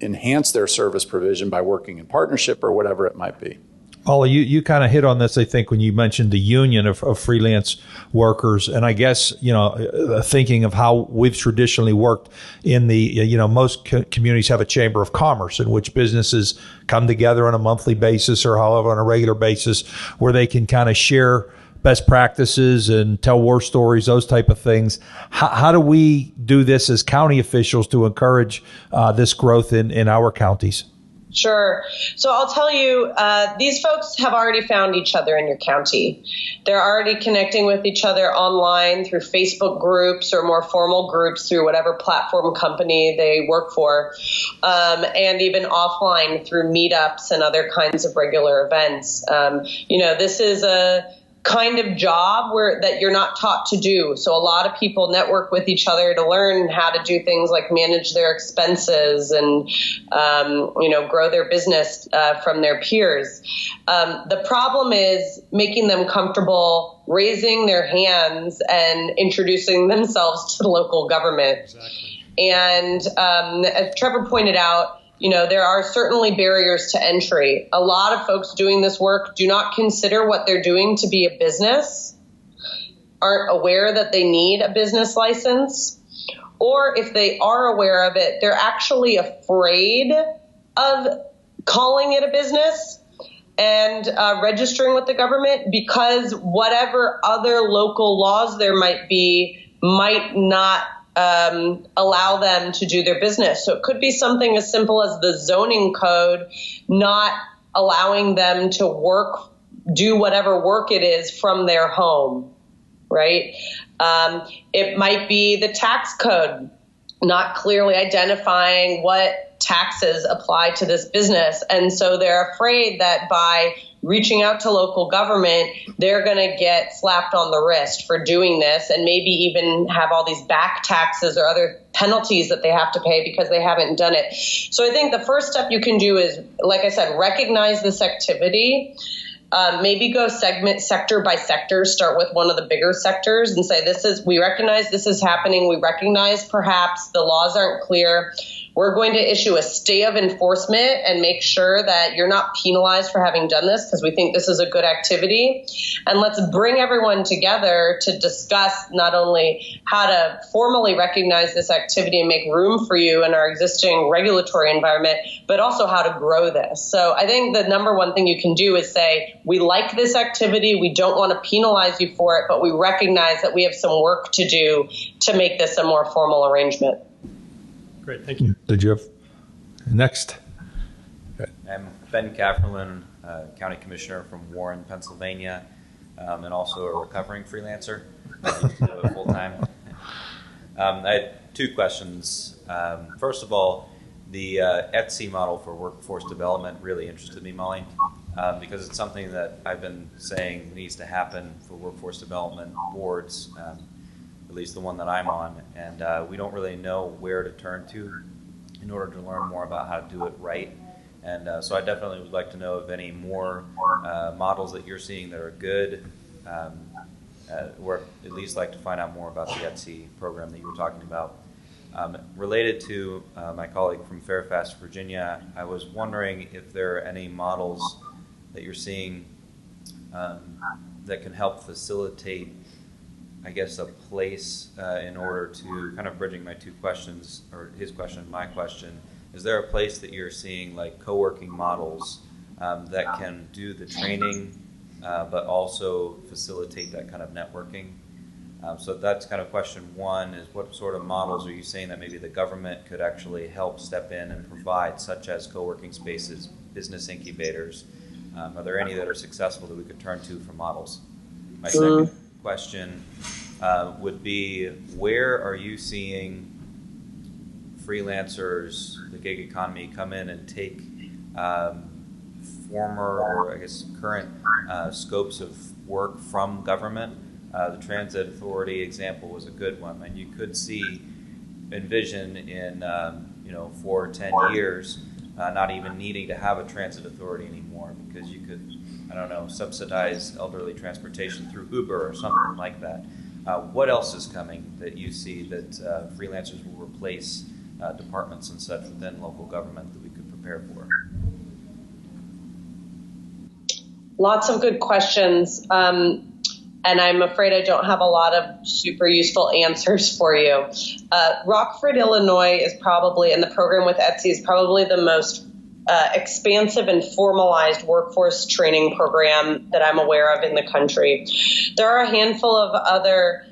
enhance their service provision by working in partnership or whatever it might be. Ollie, you kind of hit on this, I think, when you mentioned the union of freelance workers. And I guess, thinking of how we've traditionally worked in the, most communities have a chamber of commerce in which businesses come together on a monthly basis or however on a regular basis where they can kind of share best practices and tell war stories, those type of things. How do we do this as county officials to encourage this growth in our counties? Sure. So I'll tell you, these folks have already found each other in your county. They're already connecting with each other online through Facebook groups or more formal groups through whatever platform company they work for, and even offline through meetups and other kinds of regular events. This is a kind of job that you're not taught to do. So a lot of people network with each other to learn how to do things like manage their expenses and, grow their business from their peers. The problem is making them comfortable raising their hands and introducing themselves to the local government. Exactly. And as Trevor pointed out, there are certainly barriers to entry. A lot of folks doing this work do not consider what they're doing to be a business, aren't aware that they need a business license, or if they are aware of it, they're actually afraid of calling it a business and registering with the government because whatever other local laws there might be might not allow them to do their business. So it could be something as simple as the zoning code not allowing them to do whatever work it is from their home, right? It might be the tax code not clearly identifying what taxes apply to this business. And so they're afraid that by reaching out to local government, they're going to get slapped on the wrist for doing this and maybe even have all these back taxes or other penalties that they have to pay because they haven't done it. So I think the first step you can do is, like I said, recognize this activity. Maybe go sector by sector, start with one of the bigger sectors and say, we recognize this is happening. We recognize perhaps the laws aren't clear. We're going to issue a stay of enforcement and make sure that you're not penalized for having done this because we think this is a good activity. And let's bring everyone together to discuss not only how to formally recognize this activity and make room for you in our existing regulatory environment, but also how to grow this. So I think the number one thing you can do is say, we like this activity. We don't want to penalize you for it, but we recognize that we have some work to do to make this a more formal arrangement. Great, thank you. Did you have next? I'm Ben Kafferlin, County Commissioner from Warren, Pennsylvania, and also a recovering freelancer. Full-time. I had two questions. First of all, the Etsy model for workforce development really interested me, Molly, because it's something that I've been saying needs to happen for workforce development boards, at least the one that I'm on, and we don't really know where to turn to in order to learn more about how to do it right. And so I definitely would like to know of any more models that you're seeing that are good, or at least like to find out more about the Etsy program that you were talking about. Related to my colleague from Fairfax, Virginia, I was wondering if there are any models that you're seeing that can help facilitate, I guess, a place in order to kind of bridging my two questions, or his question and my question, is there a place that you're seeing like co-working models that can do the training, but also facilitate that kind of networking? So that's kind of question one, is what sort of models are you saying that maybe the government could actually help step in and provide, such as co-working spaces, business incubators? Are there any that are successful that we could turn to for models? My second question would be, where are you seeing freelancers, the gig economy, come in and take former, or I guess current scopes of work from government? The Transit Authority example was a good one, and you could envision in 4 or 10 years not even needing to have a transit authority anymore, because you could, I don't know, subsidize elderly transportation through Uber or something like that. What else is coming that you see that freelancers will replace departments and such within local government that we could prepare for? Lots of good questions. And I'm afraid I don't have a lot of super useful answers for you. Rockford, Illinois is probably, and the program with Etsy is probably the most expansive and formalized workforce training program that I'm aware of in the country. There are a handful of other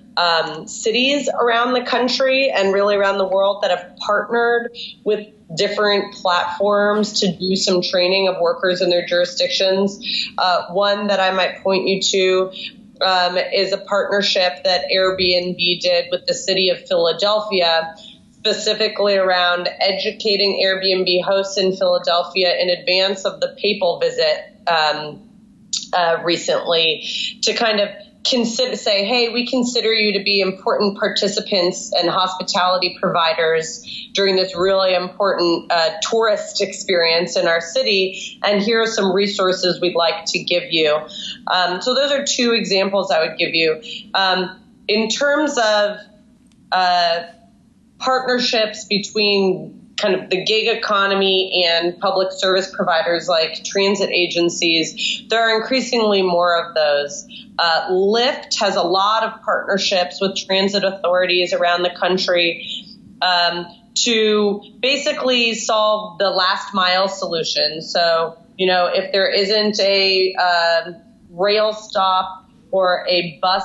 cities around the country and really around the world that have partnered with different platforms to do some training of workers in their jurisdictions. One that I might point you to is a partnership that Airbnb did with the city of Philadelphia, specifically around educating Airbnb hosts in Philadelphia in advance of the papal visit recently, to kind of say, hey, we consider you to be important participants and hospitality providers during this really important tourist experience in our city, and here are some resources we'd like to give you. So those are two examples I would give you. In terms of partnerships between kind of the gig economy and public service providers like transit agencies, there are increasingly more of those. Lyft has a lot of partnerships with transit authorities around the country to basically solve the last mile solution. So, if there isn't a rail stop or a bus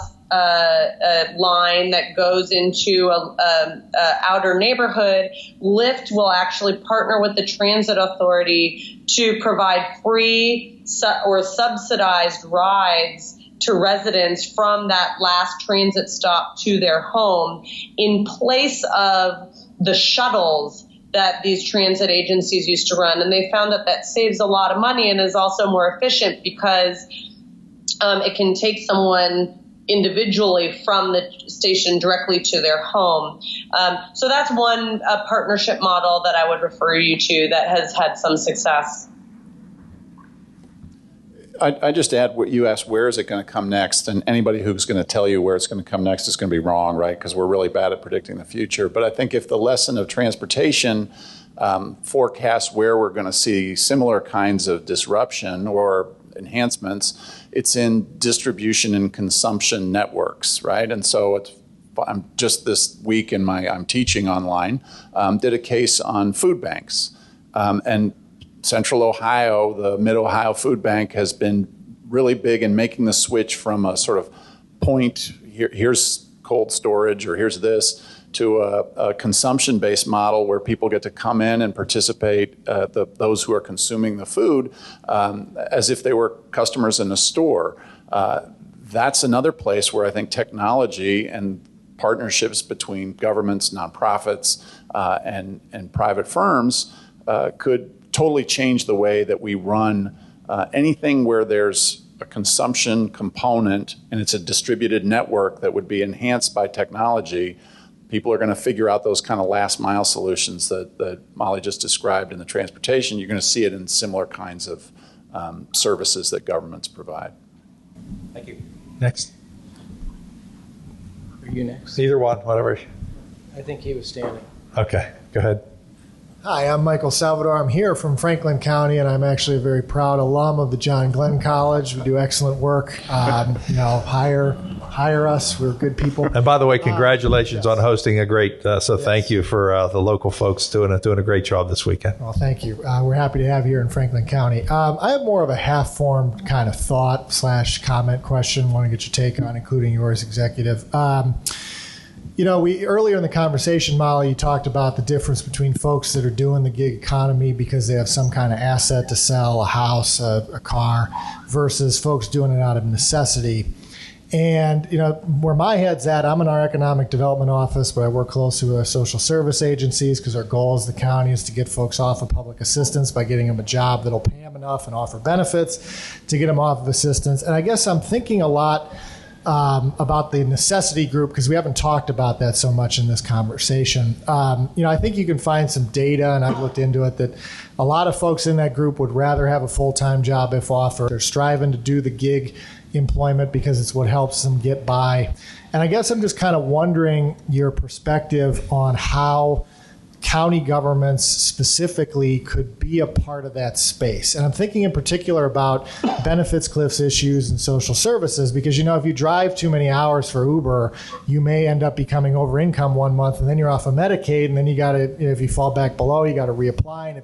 line that goes into a outer neighborhood, Lyft will actually partner with the transit authority to provide free or subsidized rides to residents from that last transit stop to their home, in place of the shuttles that these transit agencies used to run. And they found that saves a lot of money and is also more efficient, because it can take someone individually from the station directly to their home. So that's one partnership model that I would refer you to that has had some success. I just add what you asked, where is it going to come next? And anybody who's going to tell you where it's going to come next is going to be wrong, right? Because we're really bad at predicting the future. But I think if the lesson of transportation forecasts where we're going to see similar kinds of disruption or enhancements, it's in distribution and consumption networks, right? And so I'm just this week I'm teaching online, did a case on food banks. And Central Ohio, the Mid-Ohio Food Bank, has been really big in making the switch from a sort of point, here's cold storage or here's this, to a consumption-based model where people get to come in and participate, those who are consuming the food, as if they were customers in a store. That's another place where I think technology and partnerships between governments, nonprofits, and private firms could totally change the way that we run anything where there's a consumption component and it's a distributed network that would be enhanced by technology. People are going to figure out those kind of last mile solutions that Molly just described in the transportation. You're going to see it in similar kinds of services that governments provide. Thank you. Next. Are you next? Either one, whatever. I think he was standing. Okay, go ahead. Hi, I'm Michael Salvador. I'm here from Franklin County, and I'm actually a very proud alum of the John Glenn College. We do excellent work. Higher hire us. We're good people. And by the way, congratulations on hosting a great. Thank you for the local folks doing a great job this weekend. Well, thank you. We're happy to have you here in Franklin County. I have more of a half-formed kind of thought/comment question. Want to get your take on, including yours, Executive. We earlier in the conversation, Molly, you talked about the difference between folks that are doing the gig economy because they have some kind of asset to sell, a house, a car, versus folks doing it out of necessity. And, where my head's at, I'm in our economic development office, but I work closely with our social service agencies because our goal as the county is to get folks off of public assistance by getting them a job that'll pay them enough and offer benefits to get them off of assistance. And I guess I'm thinking a lot about the necessity group because we haven't talked about that so much in this conversation. I think you can find some data, and I've looked into it, that a lot of folks in that group would rather have a full-time job if offered. They're striving to do the gig employment because it's what helps them get by. And I guess I'm just kind of wondering your perspective on how county governments specifically could be a part of that space. And I'm thinking in particular about benefits cliffs issues and social services, because, if you drive too many hours for Uber, you may end up becoming over income 1 month, and then you're off of Medicaid, and then you got to, if you fall back below, you got to reapply, and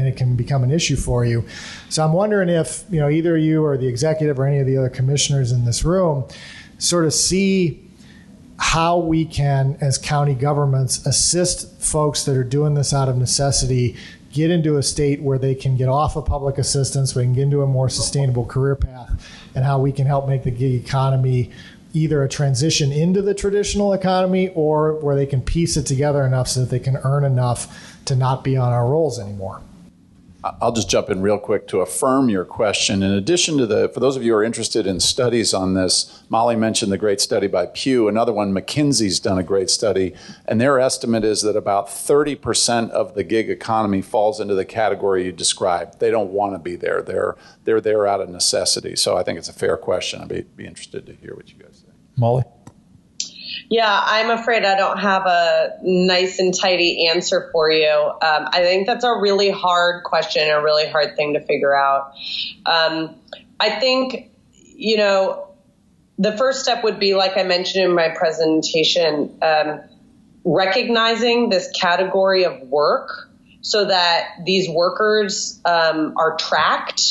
it can become an issue for you. So I'm wondering if, either you or the executive or any of the other commissioners in this room sort of see how we can, as county governments, assist folks that are doing this out of necessity get into a state where they can get off of public assistance, where they can get into a more sustainable career path, and how we can help make the gig economy either a transition into the traditional economy or where they can piece it together enough so that they can earn enough to not be on our rolls anymore. I'll just jump in real quick to affirm your question. In addition to for those of you who are interested in studies on this, Molly mentioned the great study by Pew. Another one, McKinsey's done a great study, and their estimate is that about 30% of the gig economy falls into the category you described. They don't want to be there. They're there out of necessity. So I think it's a fair question. I'd be interested to hear what you guys say. Molly? Yeah, I'm afraid I don't have a nice and tidy answer for you. I think that's a really hard question, a really hard thing to figure out. I think, the first step would be, like I mentioned in my presentation, recognizing this category of work so that these workers are tracked.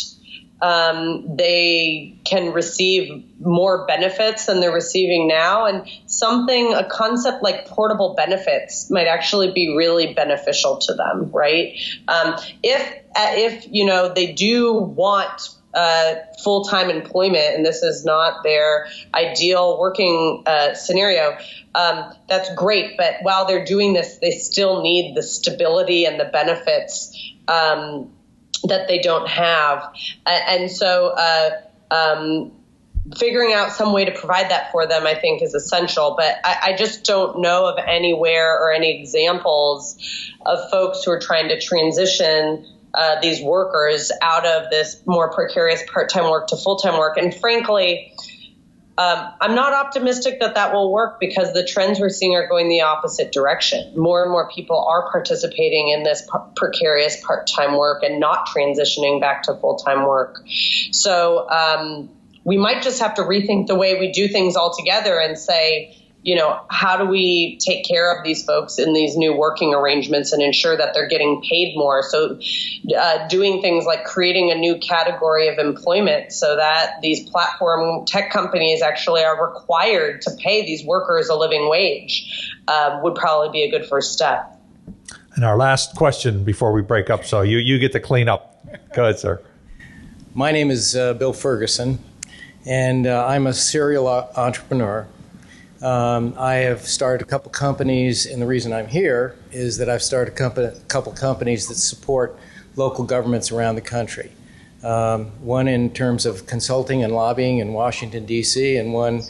They can receive more benefits than they're receiving now. And a concept like portable benefits might actually be really beneficial to them, right? If they do want full-time employment, and this is not their ideal working scenario, that's great. But while they're doing this, they still need the stability and the benefits that they don't have. And so figuring out some way to provide that for them, I think, is essential. But I just don't know of anywhere or any examples of folks who are trying to transition these workers out of this more precarious part-time work to full-time work. And frankly, I'm not optimistic that will work because the trends we're seeing are going the opposite direction. More and more people are participating in this precarious part-time work and not transitioning back to full-time work. So we might just have to rethink the way we do things altogether and say, how do we take care of these folks in these new working arrangements and ensure that they're getting paid more? So doing things like creating a new category of employment so that these platform tech companies actually are required to pay these workers a living wage would probably be a good first step. And our last question before we break up, so you get to clean up. Go ahead, sir. My name is Bill Ferguson, and I'm a serial entrepreneur. I have started a couple companies, and the reason I'm here is that I've started a couple companies that support local governments around the country. One in terms of consulting and lobbying in Washington, D.C., and one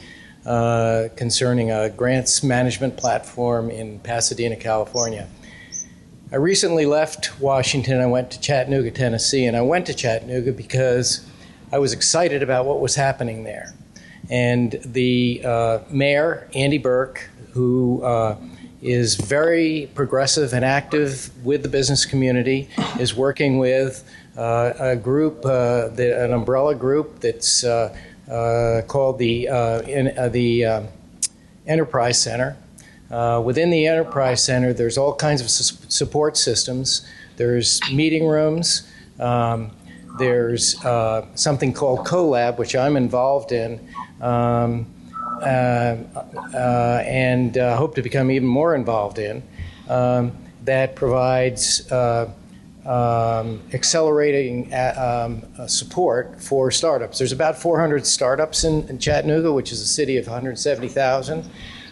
concerning a grants management platform in Pasadena, California. I recently left Washington. I went to Chattanooga, Tennessee, and I went to Chattanooga because I was excited about what was happening there. And the mayor, Andy Burke, who is very progressive and active with the business community, is working with a group, an umbrella group that's called the Enterprise Center. Within the Enterprise Center, there's all kinds of support systems. There's meeting rooms. There's something called CoLab, which I'm involved in, and hope to become even more involved in, that provides accelerating support for startups. There's about 400 startups in Chattanooga, which is a city of 170,000,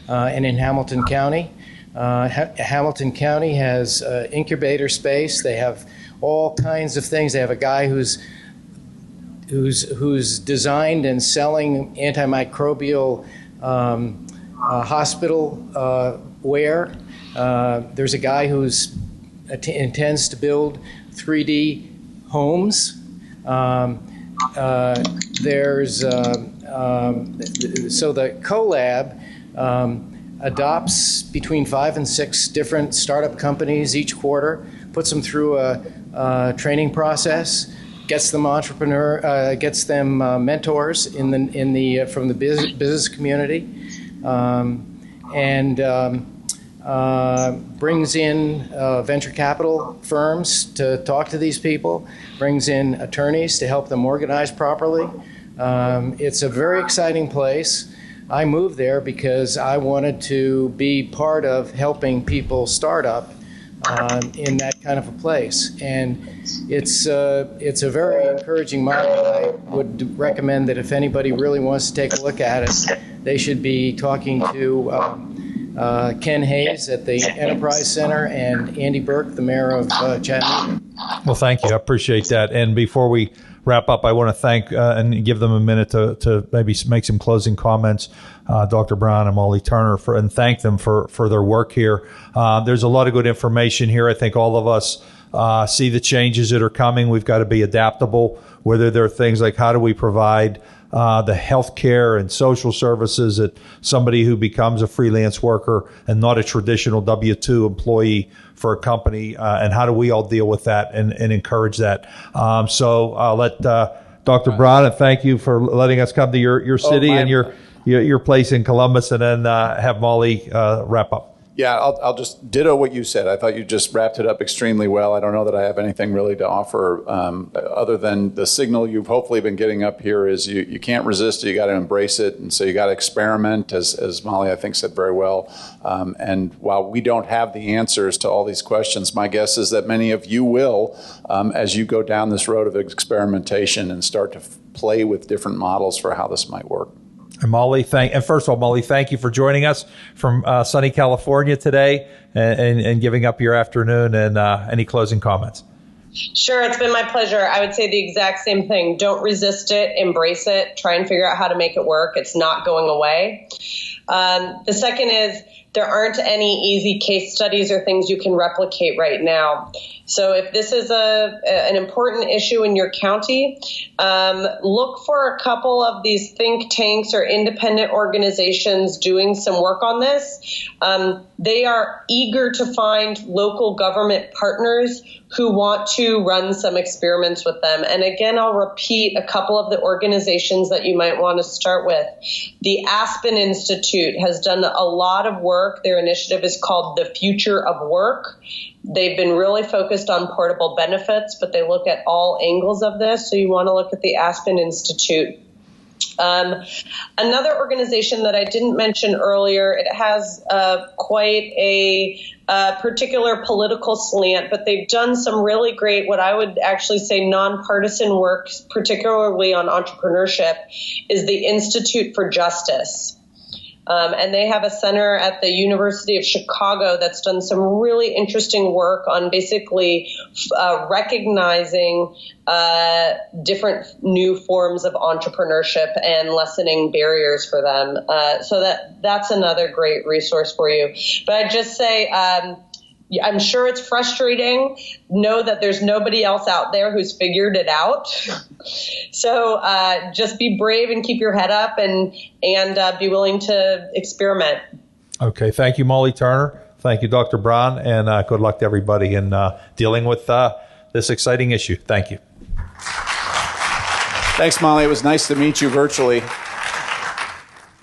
and in Hamilton County. Hamilton County has incubator space. They have all kinds of things. They have a guy who's designed and selling antimicrobial hospital ware. There's a guy who's intends to build 3D homes. So the CoLab adopts between 5 and 6 different startup companies each quarter, puts them through a training process, gets them mentors from the business community, and brings in venture capital firms to talk to these people, brings in attorneys to help them organize properly. It's a very exciting place. I moved there because I wanted to be part of helping people start up in that kind of a place. And it's a very encouraging model. I would recommend that if anybody really wants to take a look at it, they should be talking to Ken Hayes at the Enterprise Center and Andy Burke, the mayor of Chattanooga. Well, thank you. I appreciate that. And before we wrap up, I want to thank and give them a minute to maybe make some closing comments, Dr. Brown and Molly Turner, and thank them for their work here. There's a lot of good information here. I think all of us see the changes that are coming. We've got to be adaptable, whether there are things like how do we provide the health care and social services that somebody who becomes a freelance worker and not a traditional W-2 employee for a company, and how do we all deal with that and encourage that? So I'll let Dr. Brown, and thank you for letting us come to your city and your place in Columbus, and then have Molly wrap up. Yeah, I'll just ditto what you said. I thought you just wrapped it up extremely well. I don't know that I have anything really to offer other than the signal you've hopefully been getting up here is you can't resist it, you got to embrace it, and so you got to experiment, as Molly I think said very well. And while we don't have the answers to all these questions, my guess is that many of you will as you go down this road of experimentation and start to play with different models for how this might work. And Molly, first of all, Molly, thank you for joining us from sunny California today and giving up your afternoon, and any closing comments. Sure, it's been my pleasure. I would say the exact same thing. Don't resist it, embrace it, try and figure out how to make it work. It's not going away. The second is there aren't any easy case studies or things you can replicate right now. So if this is an important issue in your county, look for a couple of these think tanks or independent organizations doing some work on this. They are eager to find local government partners who want to run some experiments with them. And again, I'll repeat a couple of the organizations that you might want to start with. The Aspen Institute has done a lot of work. Their initiative is called The Future of Work. They've been really focused on portable benefits, but they look at all angles of this. So you want to look at the Aspen Institute. Another organization that I didn't mention earlier, it has quite a particular political slant, but they've done some really great, what I would actually say nonpartisan work, particularly on entrepreneurship, is the Institute for Justice. And they have a center at the University of Chicago that's done some really interesting work on basically recognizing different new forms of entrepreneurship and lessening barriers for them. So that's another great resource for you. But I'd just say, I'm sure it's frustrating. Know that there's nobody else out there who's figured it out. So just be brave and keep your head up and be willing to experiment. Okay. Thank you, Molly Turner. Thank you, Dr. Brown, and good luck to everybody in dealing with this exciting issue. Thank you. Thanks, Molly. It was nice to meet you virtually.